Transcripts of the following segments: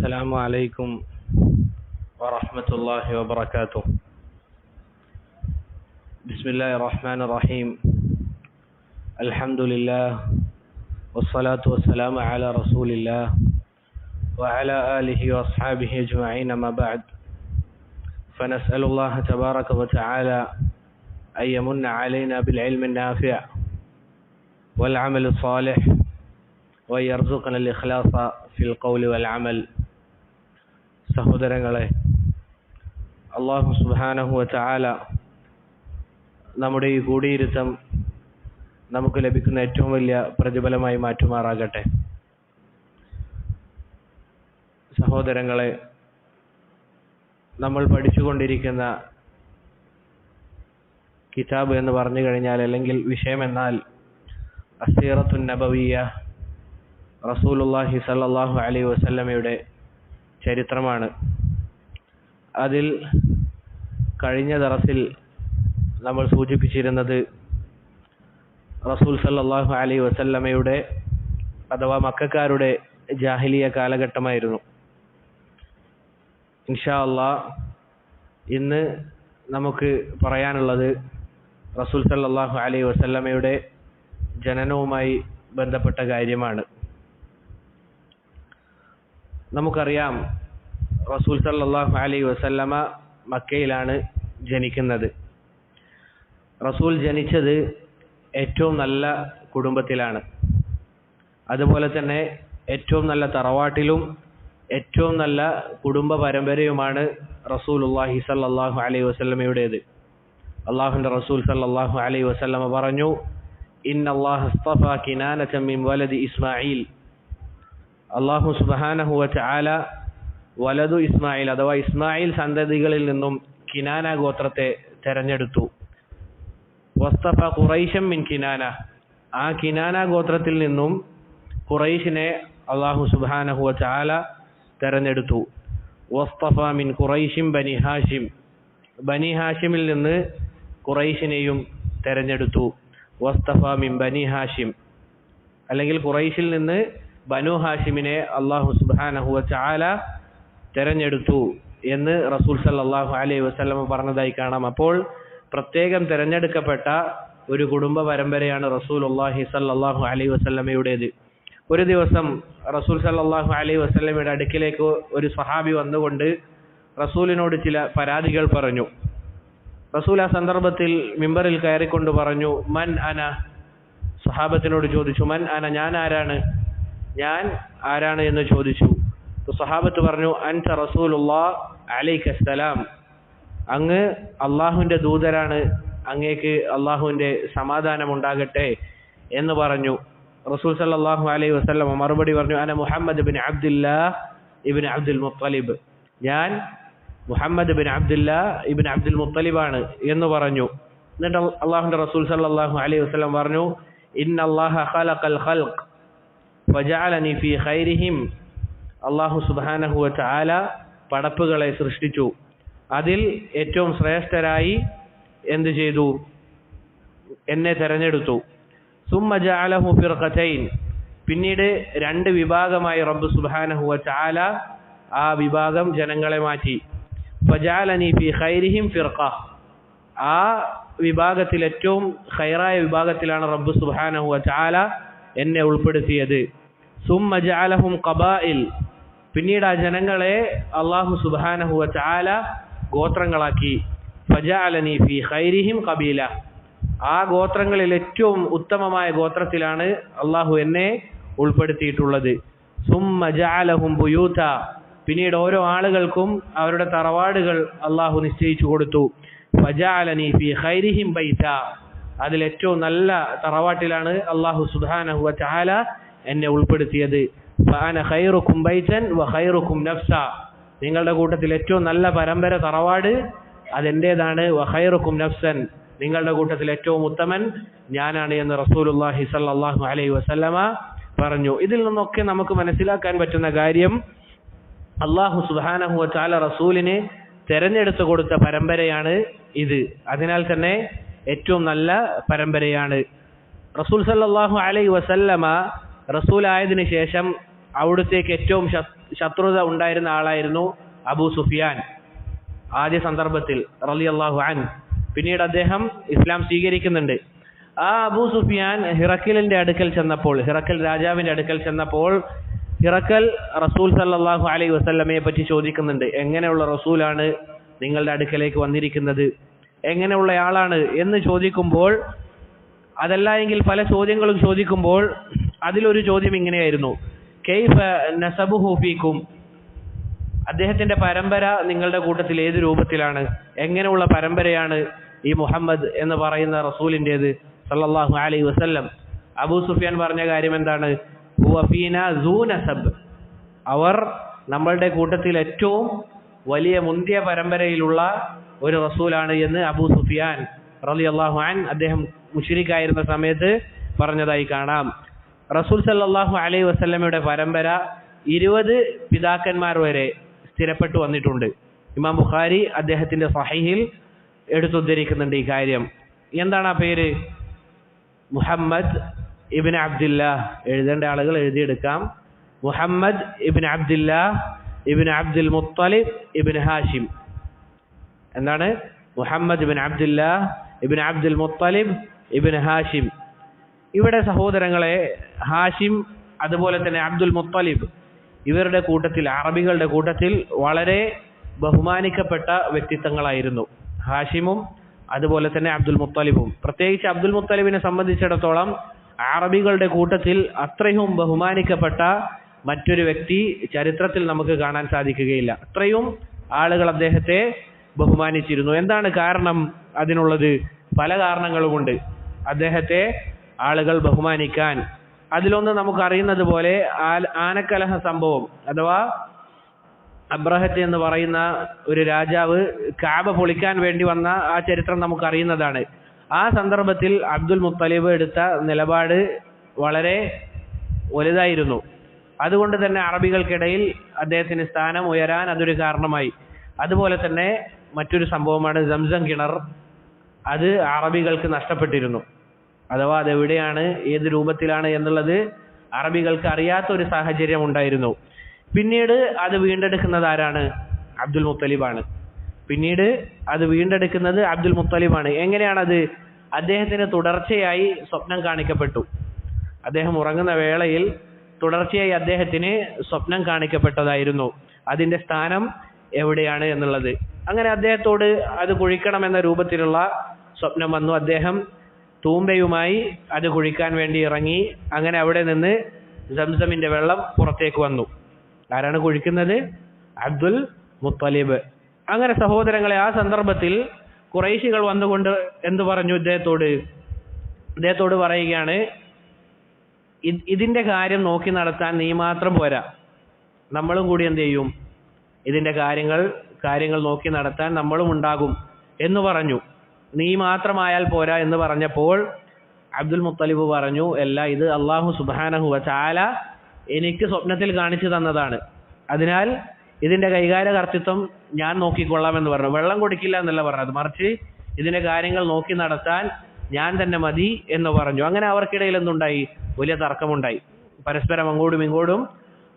السلام عليكم ورحمة الله وبركاته. بسم الله الرحمن الرحيم. الحمد لله والصلاة والسلام على رسول الله وعلى آله وأصحابه أجمعين. ما بعد، فنسأل الله تبارك وتعالى أن يمن علينا بالعلم النافع والعمل الصالح وأن يرزقنا الإخلاص في القول والعمل. സഹോദരങ്ങളെ, അല്ലാഹു സുബ്ഹാനഹു വ തആല നമ്മുടെ ഈ കൂടിയിരുത്തം നമുക്ക് ലഭിക്കുന്ന ഏറ്റവും വലിയ പ്രതിഫലമായി മാറ്റുമാറാകട്ടെ. സഹോദരങ്ങളെ, നമ്മൾ പഠിച്ചുകൊണ്ടിരിക്കുന്ന കിതാബ് എന്ന് പറഞ്ഞു കഴിഞ്ഞാൽ, അല്ലെങ്കിൽ വിഷയം എന്നാൽ അസ്സീറത്തുൻ നബവിയ്യ, റസൂലുള്ളാഹി സ്വല്ലല്ലാഹു അലൈഹി വസല്ലമയുടെ ചരിത്രമാണ്. അതിൽ കഴിഞ്ഞ ദർസിൽ നമ്മൾ സൂചിപ്പിച്ചിരുന്നത് റസൂൽ സല്ലല്ലാഹു അലൈഹി വസല്ലമയുടെ അഥവാ മക്കക്കാരുടെ ജാഹിലിയ കാലഘട്ടമായിരുന്നു. ഇൻഷാ അല്ലാഹ് ഇന്ന് നമുക്ക് പറയാനുള്ളത് റസൂൽ സല്ലല്ലാഹു അലൈഹി വസല്ലമയുടെ ജനനവുമായി ബന്ധപ്പെട്ട കാര്യമാണ്. നമുക്കറിയാം, റസൂൽ സല്ലല്ലാഹു അലൈഹി വസല്ലമ മക്കയിലാണ് ജനിക്കുന്നത്. റസൂൽ ജനിച്ചത് ഏറ്റവും നല്ല കുടുംബത്തിലാണ്. അതുപോലെ തന്നെ ഏറ്റവും നല്ല തറവാട്ടിലും ഏറ്റവും നല്ല കുടുംബ പരമ്പരയുമാണ് റസൂലുള്ളാഹി സല്ലല്ലാഹു അലൈഹി വസല്ലമയുടേത്. അല്ലാഹുവിൻ്റെ റസൂൽ സല്ലല്ലാഹു അലൈഹി വസല്ലമ പറഞ്ഞു, ഇന്നല്ലാഹ അസ്തഫാ കിനാനത മിൻ വലദി ഇസ്മാഈൽ. അല്ലാഹു സുബ്ഹാനഹു വ തആല വലദു ഇസ്മായിൽ അഥവാ ഇസ്മായിൽ സന്തതികളിൽ നിന്നും കിനാന ഗോത്രത്തെ തെരഞ്ഞെടുത്തു. വസ്തഫ ഖുറൈശം മിൻ കിനാന. ആ കിനാന ഗോത്രത്തിൽ നിന്നും ഖുറൈശിനെ അല്ലാഹു സുബ്ഹാനഹു വ തആല തെരഞ്ഞെടുത്തു. വസ്തഫ മിൻ ഖുറൈശിം ബനി ഹാഷിം. ബനി ഹാഷിമിൽ നിന്ന് ഖുറൈശിനെയും തെരഞ്ഞെടുത്തു. വസ്തഫ മിൻ ബനി ഹാഷിം, അല്ലെങ്കിൽ ഖുറൈശിൽ നിന്ന് ബനു ഹാഷിമിനെ അല്ലാഹു സുബ്ഹാനഹു വ തആല തെരഞ്ഞെടുത്തു എന്ന് റസൂൽ സല്ലല്ലാഹു അലൈഹി വസല്ലം പറഞ്ഞതായി കാണാം. അപ്പോൾ പ്രത്യേകം തെരഞ്ഞെടുക്കപ്പെട്ട ഒരു കുടുംബ പരമ്പരയാണ് റസൂലുള്ളാഹി സല്ലല്ലാഹു അലൈഹി വസല്ലമയുടേത്. ഒരു ദിവസം റസൂൽ സല്ലല്ലാഹു അലൈഹി വസല്ലമയുടെ അടുക്കിലേക്ക് ഒരു സ്വഹാബി വന്നുകൊണ്ട് റസൂലിനോട് ചില പരാതികൾ പറഞ്ഞു. റസൂൽ ആ സന്ദർഭത്തിൽ മിമ്പറിൽ കയറിക്കൊണ്ട് പറഞ്ഞു, മൻ അന. സ്വഹാബത്തിനോട് ചോദിച്ചു, മൻ അന, ഞാൻ ആരാണ്, ഞാൻ ആരാണ് എന്ന് ചോദിച്ചു. സ്വഹാബത്ത് പറഞ്ഞു, അൻത റസൂലുള്ളാഹ് അലൈക്കസ്സലാം. അങ്ങ് അള്ളാഹുവിൻ്റെ ദൂതരാണ്, അങ്ങേക്ക് അള്ളാഹുവിൻ്റെ സമാധാനം ഉണ്ടാകട്ടെ എന്ന് പറഞ്ഞു. റസൂൽ സല്ലല്ലാഹു അലൈഹി വസല്ലം മറുപടി പറഞ്ഞു, അന മുഹമ്മദ് ബിൻ അബ്ദുല്ലാഹ് ഇബ്നു അബ്ദുൽ മുത്തലിബ്. ഞാൻ മുഹമ്മദ് ബിൻ അബ്ദുല്ലാഹ് ഇബ്നു അബ്ദുൽ മുത്തലിബാണ് എന്ന് പറഞ്ഞു. എന്നിട്ട് അള്ളാഹുവിൻ്റെ റസൂൽ സല്ലല്ലാഹു അലൈഹി വസല്ലം പറഞ്ഞു, ഇന്നല്ലാഹ ഖലഖൽ ഖൽഖ് ഫജഅലനി ഫീ ഖൈരിഹിം. അല്ലാഹു സുബ്ഹാനഹു വ തആല പടപ്പുകളെ സൃഷ്ടിച്ചു, അതിൽ ഏറ്റവും ശ്രേഷ്ഠരായി എന്ത് ചെയ്തു, എന്നെ തെരഞ്ഞെടുത്തു. സുമ്മ ജഅലഹു ഫിർഖതൈൻ. പിന്നീട് രണ്ട് വിഭാഗമായി റബ്ബ് സുബ്ഹാനഹു വ തആല ആ വിഭാഗം ജനങ്ങളെ മാറ്റി. ഫജഅലനി ഫീ ഖൈരിഹിം ഫിർഖ. ആ വിഭാഗത്തിൽ ഏറ്റവും ഖൈറായ വിഭാഗത്തിലാണ് റബ്ബ് സുബ്ഹാനഹു വ തആല എന്നെ ഉൾപ്പെടുത്തിയത്. സുമ്മ ജഅലഹും ഖബാഇൽ. പിന്നീട് ആ ജനങ്ങളെ അല്ലാഹു സുബ്ഹാനഹു വ തആല ഗോത്രങ്ങളാക്കി. ഫജഅലനി ഫീ ഖൈരിഹിം ഖബീല. ആ ഗോത്രങ്ങളിൽ ഏറ്റവും ഉത്തമമായ ഗോത്രത്തിലാണ് അല്ലാഹു എന്നെ ഉൾപ്പെടുത്തിയിട്ടുള്ളത്. സുമ്മ ജഅലഹും ബുയൂത. പിന്നീട് ഓരോ ആളുകൾക്കും അവരുടെ തറവാടുകൾ അല്ലാഹു നിശ്ചയിച്ചു കൊടുത്തു. ഫജഅലനി ഫീ ഖൈരിഹിം ബൈത. അതിൽ ഏറ്റവും നല്ല തറവാട്ടിലാണ് അല്ലാഹു സുബ്ഹാനഹു വ തആല എന്നെ ഉൾപ്പെടുത്തിയത്. ഫഅന ഖൈറുക്കും ബൈതൻ വ ഖൈറുക്കും നഫ്സ. നിങ്ങളുടെ കൂട്ടത്തിൽ ഏറ്റവും നല്ല പരമ്പര തറവാട് അതെന്റേതാണ്. വ ഖൈറുക്കും നഫ്സൻ. നിങ്ങളുടെ കൂട്ടത്തിൽ ഏറ്റവും ഉത്തമൻ ഞാനാണ് എന്ന് റസൂലുള്ളാഹി സ്വല്ലല്ലാഹു അലൈഹി വസല്ലമ പറഞ്ഞു. ഇതിൽ നിന്നൊക്കെ നമുക്ക് മനസ്സിലാക്കാൻ പറ്റുന്ന കാര്യം, അല്ലാഹു സുബ്ഹാനഹു വ തആല റസൂലിനെ തെരഞ്ഞെടുത്തു കൊടുത്ത പരമ്പരയാണ് ഇത്. അതിനാൽ തന്നെ ഏറ്റവും നല്ല പരമ്പരയാണ്. റസൂൽ സല്ലല്ലാഹു അലൈഹി വസല്ലമ റസൂലായതിനു ശേഷം അവിടുത്തേക്ക് ഏറ്റവും ശത്രുത ഉണ്ടായിരുന്ന ആളായിരുന്നു അബൂ സുഫിയാൻ ആദ്യ സന്ദർഭത്തിൽ റളിയല്ലാഹു അൻഹു. പിന്നീട് അദ്ദേഹം ഇസ്ലാം സ്വീകരിക്കുന്നുണ്ട്. ആ അബൂ സുഫിയാൻ ഹിറക്കിലിന്റെ അടുക്കൽ ചെന്നപ്പോൾ, ഹിറക്കൽ രാജാവിന്റെ അടുക്കൽ ചെന്നപ്പോൾ ഹിറക്കൽ റസൂൽ സല്ലല്ലാഹു അലൈഹി വസല്ലമയെ പറ്റി ചോദിക്കുന്നുണ്ട്. എങ്ങനെയുള്ള റസൂലാണ് നിങ്ങളുടെ അടുക്കലേക്ക് വന്നിരിക്കുന്നത്, എങ്ങനെയുള്ള ആളാണ് എന്ന് ചോദിക്കുമ്പോൾ, അതല്ല എങ്കിൽ പല ചോദ്യങ്ങളും ചോദിക്കുമ്പോൾ അതിലൊരു ചോദ്യം ഇങ്ങനെയായിരുന്നു, കൈഫ നസബുഹു ഫീക്കും, അദ്ദേഹത്തിന്റെ പരമ്പര നിങ്ങളുടെ കൂട്ടത്തിൽ ഏത് രൂപത്തിലാണ്, എങ്ങനെയുള്ള പരമ്പരയാണ് ഈ മുഹമ്മദ് എന്ന് പറയുന്ന റസൂലിൻ്റെത് സല്ലല്ലാഹു അലൈഹി വസല്ലം. അബൂ സുഫിയാൻ പറഞ്ഞ കാര്യം എന്താണ്, ഹുവ ഫീനാ സൂ നസബ്, അവർ നമ്മളുടെ കൂട്ടത്തിൽ ഏറ്റവും വലിയ മുന്തിയ പരമ്പരയിലുള്ള ഒരു റസൂലാണ് എന്ന് അബൂ സുഫിയാൻ റളിയല്ലാഹു അൻഹു അദ്ദേഹം മുശ്രിക്കായിരുന്ന സമയത്ത് പറഞ്ഞതായി കാണാം. റസൂൽ സല്ലല്ലാഹു അലൈഹി വസല്ലമയുടെ പരമ്പര 20 പിതാക്കന്മാർ വരെ സ്ഥിരപ്പെട്ടു വന്നിട്ടുണ്ട്. ഇമാം ബുഖാരി അദ്ദേഹത്തിന്റെ സ്വഹീഹിൽ എടുത്തുദ്ധരിക്കുന്നുണ്ട് ഈ കാര്യം. എന്താണ് ആ പേര്? മുഹമ്മദ് ഇബ്നു അബ്ദുല്ലാഹ്. എഴുതേണ്ട ആളുകൾ എഴുതിയെടുക്കാം. മുഹമ്മദ് ഇബ്നു അബ്ദുല്ലാഹ് ഇബ്നു അബ്ദുൽ മുത്തലിബ് ഇബ്നു ഹാഷിം. എന്താണ്? മുഹമ്മദ് ഇബ്നു അബ്ദുല്ലാഹ് ഇബ്നു അബ്ദുൽ മുത്തലിബ് ഇബ്നു ഹാഷിം. ഇവിടെ സഹോദരങ്ങളെ, ഹാഷിം അതുപോലെ തന്നെ അബ്ദുൽ മുത്തലിബ് ഇവരുടെ കൂട്ടത്തിൽ, അറബികളുടെ കൂട്ടത്തിൽ വളരെ ബഹുമാനിക്കപ്പെട്ട വ്യക്തിത്വങ്ങളായിരുന്നു ഹാഷിമും അതുപോലെ തന്നെ അബ്ദുൽ മുത്തലിബും. പ്രത്യേകിച്ച് അബ്ദുൽ മുത്തലിബിനെ സംബന്ധിച്ചിടത്തോളം അറബികളുടെ കൂട്ടത്തിൽ അത്രയും ബഹുമാനിക്കപ്പെട്ട മറ്റൊരു വ്യക്തി ചരിത്രത്തിൽ നമുക്ക് കാണാൻ സാധിക്കുകയില്ല. അത്രയും ആളുകൾ അദ്ദേഹത്തെ ബഹുമാനിച്ചിരുന്നു. എന്താണ് കാരണം അതിനുള്ളത്? പല കാരണങ്ങളുമുണ്ട് അദ്ദേഹത്തെ ആളുകൾ ബഹുമാനിക്കാൻ. അതിലൊന്ന് നമുക്കറിയുന്നത് പോലെ ആനക്കലഹ സംഭവം, അഥവാ അബ്രഹത്ത് എന്ന് പറയുന്ന ഒരു രാജാവ് കഅബ പൊളിക്കാൻ വേണ്ടി വന്ന ആ ചരിത്രം നമുക്കറിയുന്നതാണ്. ആ സന്ദർഭത്തിൽ അബ്ദുൽ മുത്തലിബ് എടുത്ത നിലപാട് വളരെ വലുതായിരുന്നു. അതുകൊണ്ട് തന്നെ അറബികൾക്കിടയിൽ അദ്ദേഹത്തിന് സ്ഥാനം ഉയരാൻ അതൊരു കാരണമായി. അതുപോലെ തന്നെ മറ്റൊരു സംഭവമാണ് സംസം കിണർ. അത് അറബികൾക്ക് നഷ്ടപ്പെട്ടിരുന്നു. അഥവാ അതെവിടെയാണ്, ഏത് രൂപത്തിലാണ് എന്നുള്ളത് അറബികൾക്ക് അറിയാത്ത ഒരു സാഹചര്യം ഉണ്ടായിരുന്നു. പിന്നീട് അത് വീണ്ടെടുക്കുന്നത് ആരാണ്? അബ്ദുൽ മുത്തലിബാണ്. പിന്നീട് അത് വീണ്ടെടുക്കുന്നത് അബ്ദുൽ മുത്തലിബാണ്. എങ്ങനെയാണത്? അദ്ദേഹത്തിന് തുടർച്ചയായി സ്വപ്നം കാണിക്കപ്പെട്ടു. അദ്ദേഹം ഉറങ്ങുന്ന വേളയിൽ തുടർച്ചയായി അദ്ദേഹത്തിന് സ്വപ്നം കാണിക്കപ്പെട്ടതായിരുന്നു അതിന്റെ സ്ഥാനം എവിടെയാണ് എന്നുള്ളത്. അങ്ങനെ അദ്ദേഹത്തോട് അത് കുഴിക്കണമെന്ന രൂപത്തിലുള്ള സ്വപ്നം വന്നു. അദ്ദേഹം തൂമ്പയുമായി അത് കുഴിക്കാൻ വേണ്ടി ഇറങ്ങി. അങ്ങനെ അവിടെ നിന്ന് സംസമിന്റെ വെള്ളം പുറത്തേക്ക് വന്നു. ആരാണ് കുഴിക്കുന്നത്? അബ്ദുൽ മുത്തലിബ്. അങ്ങനെ സഹോദരങ്ങളെ, ആ സന്ദർഭത്തിൽ ഖുറൈശികൾ വന്നുകൊണ്ട് എന്തു പറഞ്ഞു? ഇദ്ദേഹത്തോട് പറയുകയാണ്, ഇതിന്റെ കാര്യം നോക്കി നടത്താൻ നീ മാത്രം പോരാ, നമ്മളും കൂടി എന്ത് ചെയ്യും? ഇതിന്റെ കാര്യങ്ങൾ നോക്കി നടത്താൻ നമ്മളും ഉണ്ടാകും എന്ന് പറഞ്ഞു. നീ മാത്രമായാൽ പോരാ എന്ന് പറഞ്ഞപ്പോൾ അബ്ദുൽ മുത്തലിബ് പറഞ്ഞു, അല്ല, ഇത് അല്ലാഹു സുബ്ഹാനഹു വ തആല എനിക്ക് സ്വപ്നത്തിൽ കാണിച്ചു തന്നതാണ്. അതിനാൽ ഇതിന്റെ കൈകാര്യകർത്തൃത്വം ഞാൻ നോക്കിക്കൊള്ളാമെന്ന് പറഞ്ഞു. വെള്ളം കൊടുക്കില്ല എന്നല്ല പറഞ്ഞത്, മറിച്ച് ഇതിന്റെ കാര്യങ്ങൾ നോക്കി നടത്താൻ ഞാൻ തന്നെ മതി എന്ന് പറഞ്ഞു. അങ്ങനെ അവർക്കിടയിൽ എന്തുണ്ടായി? വലിയ തർക്കമുണ്ടായി. പരസ്പരം അങ്ങോട്ടും ഇങ്ങോട്ടും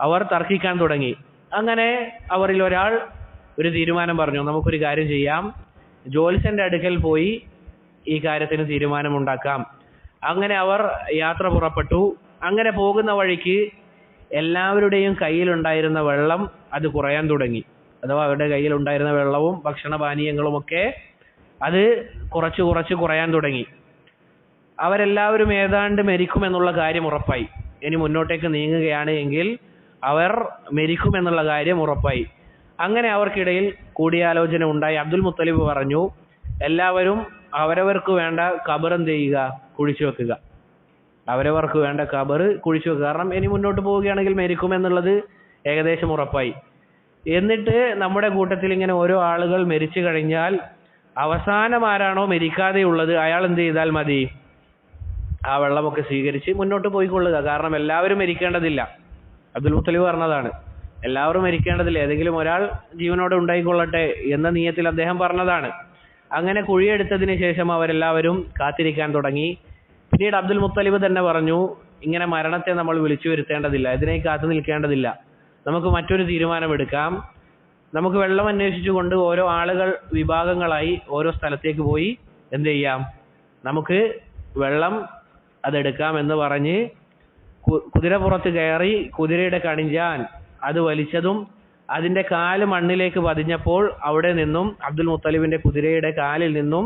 അവർ തർക്കിക്കാൻ തുടങ്ങി. അങ്ങനെ അവരിൽ ഒരാൾ ഒരു തീരുമാനം പറഞ്ഞു, നമുക്കൊരു കാര്യം ചെയ്യാം, ജ്യോത്സ്യന്റെ അടുക്കൽ പോയി ഈ കാര്യത്തിന് തീരുമാനമുണ്ടാക്കാം. അങ്ങനെ അവർ യാത്ര പുറപ്പെട്ടു. അങ്ങനെ പോകുന്ന വഴിക്ക് എല്ലാവരുടെയും കയ്യിലുണ്ടായിരുന്ന വെള്ളം അത് കുറയാൻ തുടങ്ങി. അഥവാ അവരുടെ കയ്യിലുണ്ടായിരുന്ന വെള്ളവും ഭക്ഷണപാനീയങ്ങളുമൊക്കെ അത് കുറച്ച് കുറയാൻ തുടങ്ങി. അവരെല്ലാവരും ഏതാണ്ട് മരിക്കുമെന്നുള്ള കാര്യം ഉറപ്പായി. ഇനി മുന്നോട്ടേക്ക് നീങ്ങുകയാണ് എങ്കിൽ അവർ മരിക്കുമെന്നുള്ള കാര്യം ഉറപ്പായി. അങ്ങനെ അവർക്കിടയിൽ കൂടിയാലോചന ഉണ്ടായി. അബ്ദുൽ മുത്തലിബ് പറഞ്ഞു, എല്ലാവരും അവരവർക്ക് വേണ്ട ഖബർ എന്ത് ചെയ്യുക? കുഴിച്ചു വെക്കുക. അവരവർക്ക് വേണ്ട ഖബർ കുഴിച്ചു വെക്കുക. കാരണം ഇനി മുന്നോട്ട് പോവുകയാണെങ്കിൽ മരിക്കുമെന്നുള്ളത് ഏകദേശം ഉറപ്പായി. എന്നിട്ട് നമ്മുടെ കൂട്ടത്തിൽ ഇങ്ങനെ ഓരോ ആളുകൾ മരിച്ചു കഴിഞ്ഞാൽ അവസാനം ആരാണോ മരിക്കാതെയുള്ളത് അയാൾ എന്ത് ചെയ്താൽ മതി? ആ വെള്ളമൊക്കെ സ്വീകരിച്ച് മുന്നോട്ട് പോയിക്കൊള്ളുക. കാരണം എല്ലാവരും മരിക്കേണ്ടതില്ല. അബ്ദുൽ മുത്തലിബ് പറഞ്ഞതാണ്, എല്ലാവരും മരിക്കേണ്ടതില്ല, ഏതെങ്കിലും ഒരാൾ ജീവനോടെ ഉണ്ടായിക്കൊള്ളട്ടെ എന്ന നിയത്തിൽ അദ്ദേഹം പറഞ്ഞതാണ്. അങ്ങനെ കുഴിയെടുത്തതിന് ശേഷം അവരെല്ലാവരും കാത്തിരിക്കാൻ തുടങ്ങി. പിന്നീട് അബ്ദുൽ മുത്തലിബ് തന്നെ പറഞ്ഞു, ഇങ്ങനെ മരണത്തെ നമ്മൾ വിളിച്ചു വരുത്തേണ്ടതില്ല, ഇതിനേക്ക് കാത്തു നിൽക്കേണ്ടതില്ല. നമുക്ക് മറ്റൊരു തീരുമാനമെടുക്കാം. നമുക്ക് വെള്ളം അന്വേഷിച്ചുകൊണ്ട് ഓരോ ആളുകൾ വിഭാഗങ്ങളായി ഓരോ സ്ഥലത്തേക്ക് പോയി എന്ത് ചെയ്യാം, നമുക്ക് വെള്ളം അതെടുക്കാം എന്ന് പറഞ്ഞ് കുതിരപ്പുറത്ത് കയറി കുതിരയുടെ കണിഞ്ചാൻ അത് വലിച്ചതും അതിൻ്റെ കാല് മണ്ണിലേക്ക് പതിഞ്ഞപ്പോൾ അവിടെ നിന്നും അബ്ദുൽ മുത്തലിബിൻ്റെ കുതിരയുടെ കാലിൽ നിന്നും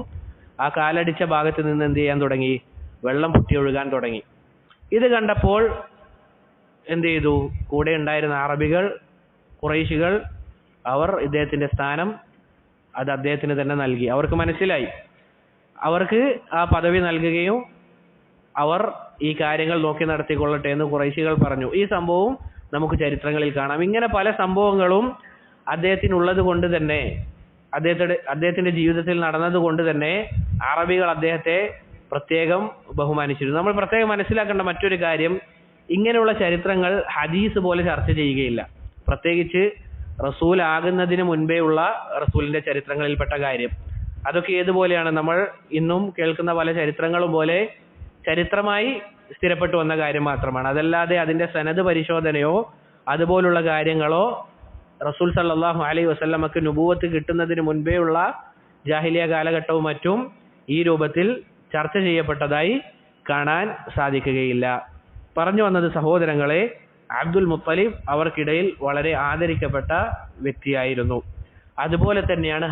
ആ കാലടിച്ച ഭാഗത്ത് നിന്ന് എന്ത് ചെയ്യാൻ തുടങ്ങി, വെള്ളം പൊട്ടിയൊഴുകാൻ തുടങ്ങി. ഇത് കണ്ടപ്പോൾ എന്ത് ചെയ്തു, കൂടെ ഉണ്ടായിരുന്ന അറബികൾ, ഖുറൈശികൾ, അവർ ഇദ്ദേഹത്തിൻ്റെ സ്ഥാനം അത് അദ്ദേഹത്തിന് തന്നെ നൽകി. അവർക്ക് മനസ്സിലായി, അവർക്ക് ആ പദവി നൽകുകയും അവർ ഈ കാര്യങ്ങൾ നോക്കി നടത്തിക്കൊള്ളട്ടെ എന്ന് ഖുറൈശികൾ പറഞ്ഞു. ഈ സംഭവം നമുക്ക് ചരിത്രങ്ങളിൽ കാണാം. ഇങ്ങനെ പല സംഭവങ്ങളും അദ്ദേഹത്തിനുള്ളത് കൊണ്ട് തന്നെ, അദ്ദേഹത്തിന്റെ ജീവിതത്തിൽ നടന്നത് കൊണ്ട് തന്നെ അറബികൾ അദ്ദേഹത്തെ പ്രത്യേകം ബഹുമാനിച്ചിരുന്നു. നമ്മൾ പ്രത്യേകം മനസ്സിലാക്കേണ്ട മറ്റൊരു കാര്യം, ഇങ്ങനെയുള്ള ചരിത്രങ്ങൾ ഹദീസ് പോലെ ചർച്ച ചെയ്യുകയില്ല. പ്രത്യേകിച്ച് റസൂൽ ആകുന്നതിന് മുൻപേ ഉള്ള റസൂലിന്റെ ചരിത്രങ്ങളിൽപ്പെട്ട കാര്യം, അതൊക്കെ ഏതുപോലെയാണ്, നമ്മൾ ഇന്നും കേൾക്കുന്ന പല ചരിത്രങ്ങളും പോലെ ചരിത്രമായി സ്ഥിരപ്പെട്ടു വന്ന കാര്യം മാത്രമാണ്. അതല്ലാതെ അതിന്റെ സനദ് പരിശോധനയോ അതുപോലുള്ള കാര്യങ്ങളോ റസൂൽ സല്ലല്ലാഹു അലൈഹി വസല്ലമക്ക് നുബുവത്ത് കിട്ടുന്നതിന് മുൻപേ ഉള്ള ജാഹിലിയ കാലഘട്ടവും മറ്റും ഈ രൂപത്തിൽ ചർച്ച ചെയ്യപ്പെട്ടതായി കാണാൻ സാധിക്കുകയില്ല. പറഞ്ഞു വന്നത് സഹോദരങ്ങളെ, അബ്ദുൽ മുത്തലിബ് അവർക്കിടയിൽ വളരെ ആദരിക്കപ്പെട്ട വ്യക്തിയായിരുന്നു. അതുപോലെ തന്നെയാണ്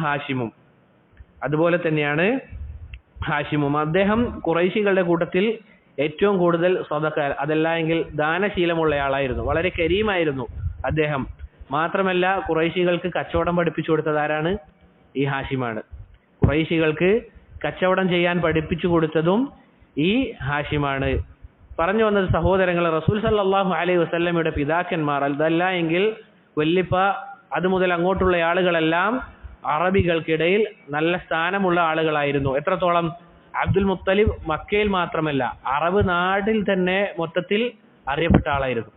ഹാഷിമും. അദ്ദേഹം ഖുറൈശികളുടെ കൂട്ടത്തിൽ ഏറ്റവും കൂടുതൽ സ്വതക്ക, അതല്ല എങ്കിൽ ദാനശീലമുള്ള ആളായിരുന്നു. വളരെ കരീമായിരുന്നു അദ്ദേഹം. മാത്രമല്ല ഖുറൈശികൾക്ക് കച്ചവടം പഠിപ്പിച്ചു കൊടുത്തത് ആരാണ്? ഈ ഹാഷിമാണ്. ഖുറൈശികൾക്ക് കച്ചവടം ചെയ്യാൻ പഠിപ്പിച്ചു കൊടുത്തതും ഈ ഹാഷിമാണ്. പറഞ്ഞു വന്നത് സഹോദരങ്ങൾ, റസൂൽ സല്ലല്ലാഹു അലൈഹി വസല്ലമയുടെ പിതാക്കന്മാർ, അതല്ല എങ്കിൽ വല്ലിപ്പ, അതുമുതൽ അങ്ങോട്ടുള്ള ആളുകളെല്ലാം അറബികൾക്കിടയിൽ നല്ല സ്ഥാനമുള്ള ആളുകളായിരുന്നു. എത്രത്തോളം? അബ്ദുൽ മുത്തലിബ് മക്കയിൽ മാത്രമല്ല അറബ് നാട്ടിൽ തന്നെ മൊത്തത്തിൽ അറിയപ്പെട്ട ആളായിരുന്നു.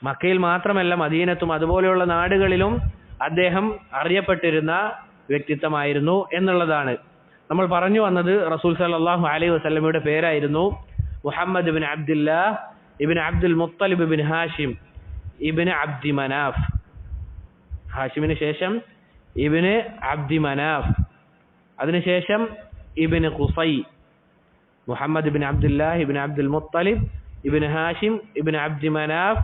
മക്കയിൽ മാത്രമല്ല മദീനത്തും അതുപോലെയുള്ള നാടുകളിലും അദ്ദേഹം അറിയപ്പെട്ടിരുന്ന വ്യക്തിത്വമായിരുന്നു എന്നുള്ളതാണ്. നമ്മൾ പറഞ്ഞു വന്നത് റസൂൽ സല്ലല്ലാഹു അലൈഹി വസല്ലമയുടെ പേരായിരുന്നു മുഹമ്മദ് ഇബ്നു അബ്ദുല്ലാഹ് ഇബ്നു അബ്ദുൽ മുത്തലിബ് ഇബ്നു ഹാഷിം ഇബ്നു അബ്ദി മനാഫ്. ഹാഷിമിന് ശേഷം ഇബ്നു അബ്ദി മനാഫ്, അതിനുശേഷം ഇബ്നു ഖുസൈ. മുഹമ്മദ് ഇബ്നു അബ്ദുല്ലാഹ് ഇബ്നു അബ്ദുൽ മുത്തലിബ് ഇബ്നു ഹാഷിം ഇബ്നു അബ്ദി മനാഫ്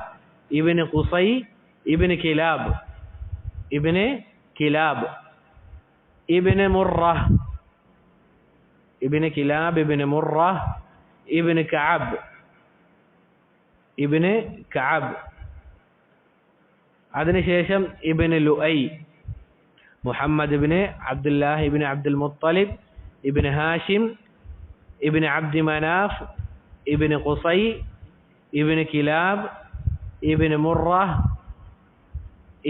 ഇബ്നു ഖുസൈ ഇബ്നു കിലാബ് ഇബ്നു മുറ ഇബ്നു കിലാബ് ഇബ്നു മുറ ഇബ്നു കഅബ്, അതിനുശേഷം ഇബ്നു ലുഐ. മുഹമ്മദ് ഇബ്നു അബ്ദുല്ലാഹ് ഇബ്നു അബ്ദുൽ മുത്തലിബ് ഇബ്നു ഹാഷിം ഇബ്നു അബ്ദി മനാഫ് ഇബ്നു ഖുസൈ ഇബ്നു കിലാബ് ഇബ്നു മുറ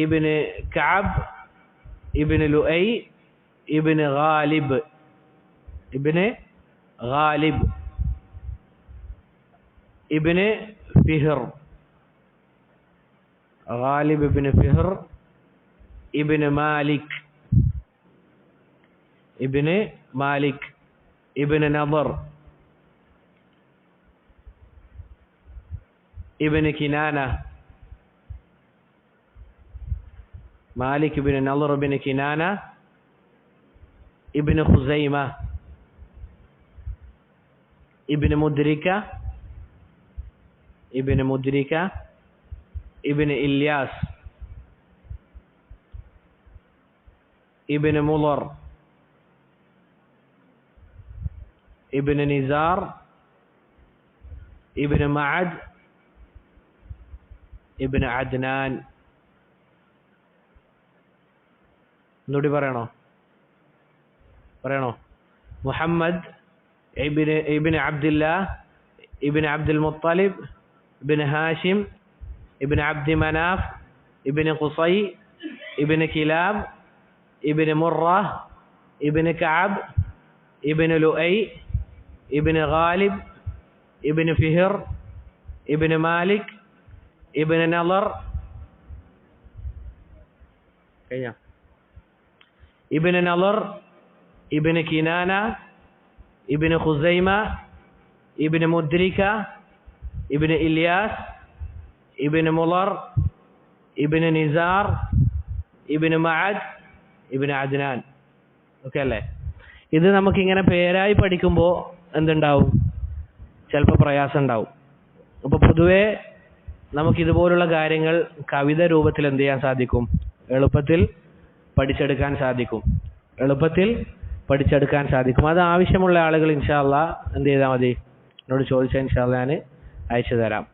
ഇബ്നു കഅബ് ഇബ്നു ലുഐ ഇബ്നു ഗാലിബ് ഇബ്നു ഫിഹർ, ഗാലിബ് ഇബ്നു ഫിഹർ ഇബ്നു മാലിക് ഇബ്നു നദർ ഇബ്നു കിനാന, മാലിക് ഇബ്നു നദർ ഇബ്നു കിനാന ഇബ്നു ഖുസൈമ ഇബ്നു മുദ്രിക ഇബ്നു ഇല്യാസ് ഇബ്നു മുളർ ഇബ്നു നിസാർ ഇബ്നു മഅദ് ഇബ്നു അദ്നാൻ. ഒന്നുകൂടി പറയണോ? മുഹമ്മദ് ഇബ്നു അബ്ദുല്ലാഹ് ഇബ്നു അബ്ദുൽ മുത്തലിബ് ഇബ്നു ഹാഷിം ഇബ്നു അബ്ദി മനാഫ് ഇബ്നു ഖുസൈ ഇബ്നു കിലാബ് ഇബ്നു മുറ ഇബ്നു കഅബ് ഇബ്നു ലുഐ ഇബ്നു ഗാലിബ് ഇബ്നു ഫിഹർ ഇബ്നു മാലിക് ഇബ്നു നദർ ഇബ്നു കിനാന ഇബ്നു ഖുസൈമ ഇബ്നു മുദ്രിക ഇബ്നു ഇല്യാസ്, ഇബ്നു മുളർ, ഇബ്നു നിസാർ, ഇബ്നു മഅദ്, ഇബ്നു അദ്നാൻ. ഓക്കെ അല്ലേ? ഇത് നമുക്കിങ്ങനെ പേരായി പഠിക്കുമ്പോൾ എന്തുണ്ടാവും? ചിലപ്പോൾ പ്രയാസം ഉണ്ടാവും. അപ്പോൾ പൊതുവേ നമുക്കിതുപോലുള്ള കാര്യങ്ങൾ കവിത രൂപത്തിൽ എന്ത് ചെയ്യാൻ സാധിക്കും? എളുപ്പത്തിൽ പഠിച്ചെടുക്കാൻ സാധിക്കും. അത് ആവശ്യമുള്ള ആളുകൾ ഇൻഷാ അല്ലാഹ് എന്ത് ചെയ്താൽ മതി? എന്നോട് ചോദിച്ചാൽ ഇൻഷാ അല്ലാഹ് ഞാൻ അയച്ചു തരാം.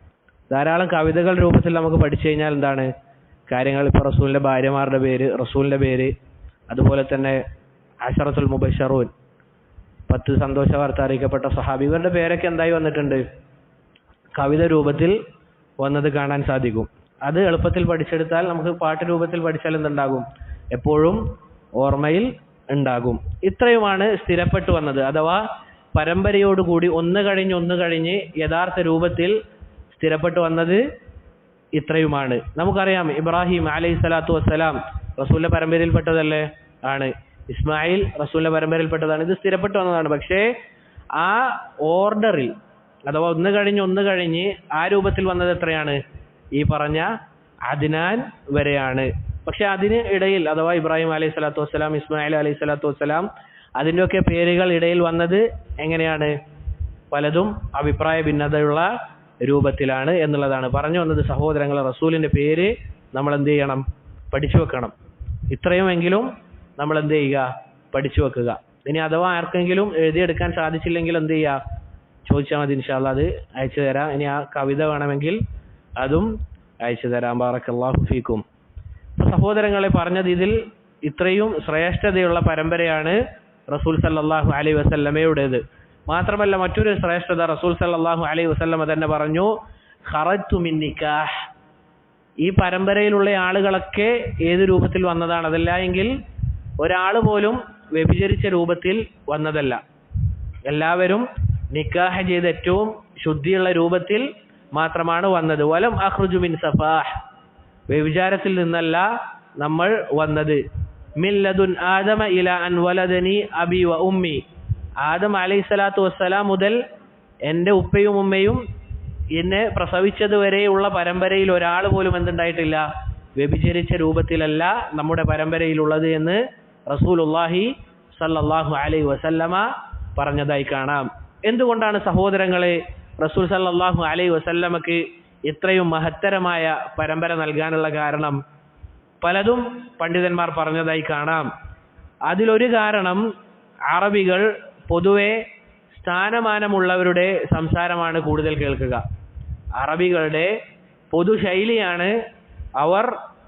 ധാരാളം കവിതകൾ രൂപത്തിൽ നമുക്ക് പഠിച്ചു കഴിഞ്ഞാൽ എന്താണ് കാര്യങ്ങൾ? ഇപ്പോൾ റസൂലിൻ്റെ ഭാര്യമാരുടെ പേര്, റസൂലിൻ്റെ പേര്, അതുപോലെ തന്നെ അശറത്തുൽ മുബശ്ശറൂൻ, 10 സന്തോഷ വാർത്ത അറിയിക്കപ്പെട്ട സ്വഹാബി, ഇവരുടെ പേരൊക്കെ എന്തായി വന്നിട്ടുണ്ട്? കവിത രൂപത്തിൽ വന്നത് കാണാൻ സാധിക്കും. അത് എളുപ്പത്തിൽ പഠിച്ചെടുത്താൽ നമുക്ക് പാട്ട് രൂപത്തിൽ പഠിച്ചാൽ എന്തുണ്ടാകും? എപ്പോഴും ഓർമ്മയിൽ ഉണ്ടാകും. ഇത്രയുമാണ് സ്ഥിരപ്പെട്ടു വന്നത്. അഥവാ പരമ്പരയോടുകൂടി ഒന്ന് കഴിഞ്ഞ് യഥാർത്ഥ രൂപത്തിൽ സ്ഥിരപ്പെട്ടു വന്നത് ഇത്രയുമാണ്. നമുക്കറിയാം ഇബ്രാഹിം അലൈഹിസ്സലാത്തു വസ്സലാം റസൂലിന്റെ പരമ്പരയിൽപ്പെട്ടതല്ലേ? ആണ്. ഇസ്മായിൽ റസൂലിന്റെ പരമ്പരയിൽപ്പെട്ടതാണ്. ഇത് സ്ഥിരപ്പെട്ടു വന്നതാണ്. പക്ഷേ ആ ഓർഡറിൽ അഥവാ ഒന്ന് കഴിഞ്ഞ് ആ രൂപത്തിൽ വന്നത് എത്രയാണ്? ഈ പറഞ്ഞ അദ്നാൻ വരെയാണ്. പക്ഷെ അതിന് ഇടയിൽ അഥവാ ഇബ്രാഹിം അലൈഹി സ്വലാത്തു വസ്സലാം, ഇസ്മായിൽ അലൈഹി സ്വലാത്തു വസ്സലാം, അതിൻ്റെയൊക്കെ പേരുകൾ ഇടയിൽ വന്നത് എങ്ങനെയാണ്? പലതും അഭിപ്രായ ഭിന്നതയുള്ള രൂപത്തിലാണ് എന്നുള്ളതാണ് പറഞ്ഞു വന്നത്. സഹോദരങ്ങളെ, റസൂലിന്റെ പേര് നമ്മൾ എന്ത് ചെയ്യണം? പഠിച്ചു വെക്കണം. ഇത്രയുമെങ്കിലും നമ്മൾ എന്ത് ചെയ്യുക? പഠിച്ചു വെക്കുക. ഇനി അഥവാ ആർക്കെങ്കിലും എഴുതിയെടുക്കാൻ സാധിച്ചില്ലെങ്കിൽ എന്ത് ചെയ്യുക? ചോദിച്ചാൽ മതി, ഇൻഷാ അല്ലാഹ് അത് അയച്ചു തരാം. ഇനി ആ കവിത വേണമെങ്കിൽ അതും അയച്ചു തരാം. ബാറക്കല്ലാഹു ഫീക്കും. സഹോദരങ്ങളെ, പറഞ്ഞത് ഇതിൽ ഇത്രയും ശ്രേഷ്ഠതയുള്ള പരമ്പരയാണ് റസൂൽ സല്ലല്ലാഹു അലൈഹി വസല്ലമയുടേത്. മാത്രമല്ല മറ്റൊരു ശ്രേഷ്ഠത റസൂൽ സല്ലല്ലാഹു അലൈഹി വസല്ലമ തന്നെ പറഞ്ഞു, ഖറജ്തു മിൻ നിക്കാഹ്. ഈ പരമ്പരയിലുള്ള ആളുകളൊക്കെ ഏത് രൂപത്തിൽ വന്നതാണ്? അതല്ല എങ്കിൽ ഒരാൾ പോലും വ്യഭിചരിച്ച രൂപത്തിൽ വന്നതല്ല. എല്ലാവരും നിക്കാഹ് ചെയ്ത് ഏറ്റവും ശുദ്ധിയുള്ള രൂപത്തിൽ മാത്രമാണ് വന്നത്. വലം അഖ്റുജു മിൻ സഫാഹ്. വ്യഭിചാരത്തിൽ നിന്നല്ല നമ്മൾ വന്നത്. മിൻ ലദുൻ ആദമ ഇല അൻ വലദനി അബി വ ഉമ്മി. ആദം അലൈഹിസ്സലാത്തു വസ്സലാം മുതൽ എൻ്റെ ഉപ്പയും ഉമ്മയും എന്നെ പ്രസവിച്ചത് വരെയുള്ള പരമ്പരയിൽ ഒരാൾ പോലും എന്തുണ്ടായിട്ടില്ല? വ്യഭിചരിച്ച രൂപത്തിലല്ല നമ്മുടെ പരമ്പരയിലുള്ളത് എന്ന് റസൂലുള്ളാഹി സല്ലല്ലാഹു അലൈഹി വസല്ലമ പറഞ്ഞതായി കാണാം. എന്തുകൊണ്ടാണ് സഹോദരങ്ങളെ റസൂൽ സല്ലല്ലാഹു അലൈഹി വസല്ലമക്ക് ഇത്രയും മഹത്തരമായ പരമ്പര നൽകാനുള്ള കാരണം? പലതും പണ്ഡിതന്മാർ പറഞ്ഞതായി കാണാം. അതിലൊരു കാരണം അറബികൾ പൊതുവെ സ്ഥാനമാനമുള്ളവരുടെ സംസാരമാണ് കൂടുതൽ കേൾക്കുക. അറബികളുടെ പൊതു ശൈലിയാണ് അവർ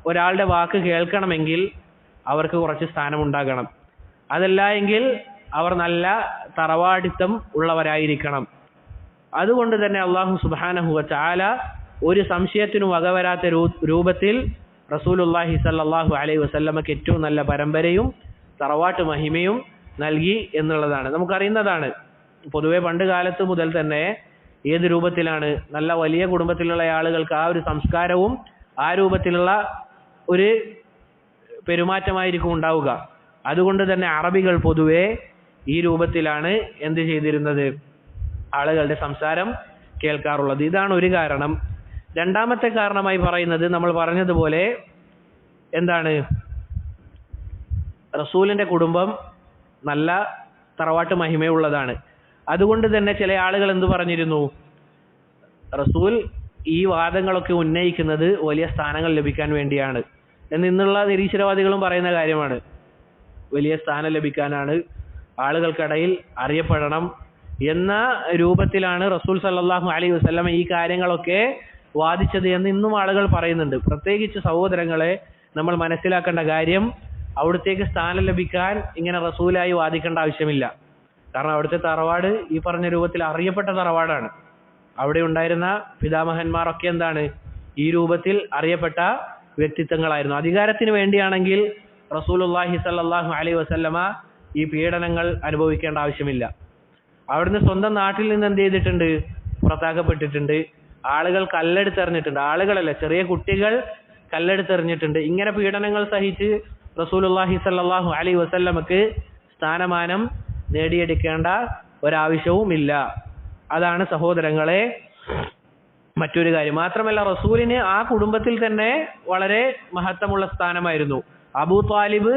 ഒരാളുടെ വാക്ക് കേൾക്കണമെങ്കിൽ അവർക്ക് കുറച്ച് സ്ഥാനമുണ്ടാകണം. അതല്ല എങ്കിൽ അവർ നല്ല തറവാടിത്തം ഉള്ളവരായിരിക്കണം. അതുകൊണ്ട് തന്നെ അല്ലാഹു സുബ്ഹാനഹു വ തആല ഒരു സംശയത്തിനും വകവരാത്ത രൂപത്തിൽ റസൂലുള്ളാഹി സ്വല്ലല്ലാഹു അലൈഹി വസല്ലമക്ക് ഏറ്റവും നല്ല പരമ്പരയും തറവാട്ട് മഹിമയും നൽകി എന്നുള്ളതാണ് നമുക്കറിയുന്നതാണ്. പൊതുവെ പണ്ട് കാലത്ത് മുതൽ തന്നെ ഏത് രൂപത്തിലാണ് നല്ല വലിയ കുടുംബത്തിലുള്ള ആളുകൾക്ക് ആ ഒരു സംസ്കാരവും ആ രൂപത്തിലുള്ള ഒരു പെരുമാറ്റമായിരിക്കും ഉണ്ടാവുക. അതുകൊണ്ട് തന്നെ അറബികൾ പൊതുവെ ഈ രൂപത്തിലാണ് എന്ത് ചെയ്തിരുന്നത്? ആളുകളുടെ സംസാരം കേൾക്കാറുള്ളത്. ഇതാണ് ഒരു കാരണം. രണ്ടാമത്തെ കാരണമായി പറയുന്നത് നമ്മൾ പറഞ്ഞതുപോലെ എന്താണ്? റസൂലിന്റെ കുടുംബം നല്ല തറവാട്ട് മഹിമയുള്ളതാണ്. അതുകൊണ്ട് തന്നെ ചില ആളുകൾ എന്തു പറഞ്ഞിരുന്നു? റസൂൽ ഈ വാദങ്ങളൊക്കെ ഉന്നയിക്കുന്നത് വലിയ സ്ഥാനങ്ങൾ ലഭിക്കാൻ വേണ്ടിയാണ് എന്നുള്ള നിരീശ്വരവാദികളും പറയുന്ന കാര്യമാണ്. വലിയ സ്ഥാനം ലഭിക്കാനാണ്, ആളുകൾക്കിടയിൽ അറിയപ്പെടണം എന്ന രൂപത്തിലാണ് റസൂൽ സല്ലല്ലാഹു അലൈഹി വസല്ലം ഈ കാര്യങ്ങളൊക്കെ വാദിച്ചത് എന്ന് ഇന്നും ആളുകൾ പറയുന്നുണ്ട്. പ്രത്യേകിച്ച് സഹോദരങ്ങളെ, നമ്മൾ മനസ്സിലാക്കേണ്ട കാര്യം, അവിടത്തേക്ക് സ്ഥാനം ലഭിക്കാൻ ഇങ്ങനെ റസൂലായി വാദിക്കേണ്ട ആവശ്യമില്ല. കാരണം അവിടുത്തെ തറവാട് ഈ പറഞ്ഞ രൂപത്തിൽ അറിയപ്പെട്ട തറവാടാണ്. അവിടെ ഉണ്ടായിരുന്ന പിതാമഹന്മാരൊക്കെ എന്താണ്? ഈ രൂപത്തിൽ അറിയപ്പെട്ട വ്യക്തിത്വങ്ങളായിരുന്നു. അധികാരത്തിന് വേണ്ടിയാണെങ്കിൽ റസൂലുള്ളാഹി സ്വല്ലല്ലാഹു അലൈഹി വസല്ലമ ഈ പീഡനങ്ങൾ അനുഭവിക്കേണ്ട ആവശ്യമില്ല. അവിടുന്ന് സ്വന്തം നാട്ടിൽ നിന്ന് എന്ത് ചെയ്തിട്ടുണ്ട്? പുറത്താക്കപ്പെട്ടിട്ടുണ്ട്. ആളുകൾ കല്ലെടുത്തെറിഞ്ഞിട്ടുണ്ട്. ആളുകളല്ല, ചെറിയ കുട്ടികൾ കല്ലെടുത്തെറിഞ്ഞിട്ടുണ്ട്. ഇങ്ങനെ പീഡനങ്ങൾ സഹിച്ച് റസൂലുള്ളാഹി സ്വല്ലല്ലാഹു അലൈഹി വസല്ലമക്ക് സ്ഥാനമാനം നേടിയെടുക്കേണ്ട ഒരാവശ്യവും ഇല്ല. അതാണ് സഹോദരങ്ങളെ മറ്റൊരു കാര്യം. മാത്രമല്ല റസൂലിന് ആ കുടുംബത്തിൽ തന്നെ വളരെ മഹത്വമുള്ള സ്ഥാനമായിരുന്നു. അബൂ ത്വാലിബ്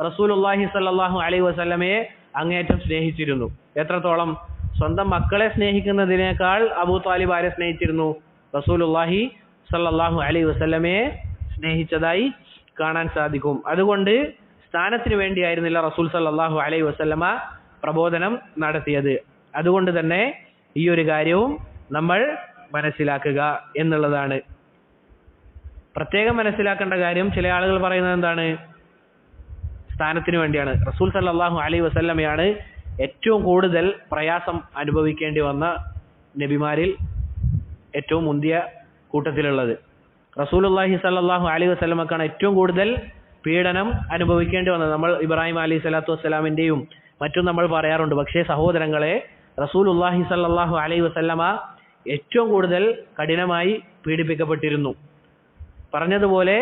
റസൂലുള്ളാഹി സ്വല്ലല്ലാഹു അലൈഹി വസല്ലമയെ അങ്ങേയറ്റം സ്നേഹിച്ചിരുന്നു. എത്രത്തോളം? സ്വന്തം മക്കളെ സ്നേഹിക്കുന്നതിനേക്കാൾ അബൂ ത്വാലിബ് ആരെ സ്നേഹിച്ചിരുന്നു? റസൂലുള്ളാഹി സ്വല്ലല്ലാഹു അലൈഹി വസല്ലമയെ സ്നേഹിച്ചതായി കാണാൻ സാധിക്കും. അതുകൊണ്ട് സ്ഥാനത്തിന് വേണ്ടിയായിരുന്നില്ല റസൂൽ സല്ലല്ലാഹു അലൈഹി വസല്ലമ പ്രബോധനം നടത്തിയത്. അതുകൊണ്ട് തന്നെ ഈ ഒരു കാര്യവും നമ്മൾ മനസ്സിലാക്കുക എന്നുള്ളതാണ്. പ്രത്യേകം മനസ്സിലാക്കേണ്ട കാര്യം, ചില ആളുകൾ പറയുന്നത് എന്താണ്? സ്ഥാനത്തിന് വേണ്ടിയാണ്. റസൂൽ സല്ലല്ലാഹു അലൈഹി വസല്ലമയാണ് ഏറ്റവും കൂടുതൽ പ്രയാസം അനുഭവിക്കേണ്ടി വന്ന നബിമാരിൽ ഏറ്റവും മുന്തിയ കൂട്ടത്തിലുള്ളത്. റസൂലുള്ളാഹി സല്ലല്ലാഹു അലൈഹി വസല്ലമക്കാണ് ഏറ്റവും കൂടുതൽ പീഡനം അനുഭവിക്കേണ്ടി വന്നത്. നമ്മൾ ഇബ്രാഹിം അലൈഹി സ്വലാത്തു വസ്സലാമിൻ്റെയും മറ്റും നമ്മൾ പറയാറുണ്ട്. പക്ഷേ സഹോദരങ്ങളെ, റസൂലുള്ളാഹി സല്ലല്ലാഹു അലൈഹി വസല്ലമ ഏറ്റവും കൂടുതൽ കഠിനമായി പീഡിപ്പിക്കപ്പെട്ടിരുന്നു. പറഞ്ഞതുപോലെ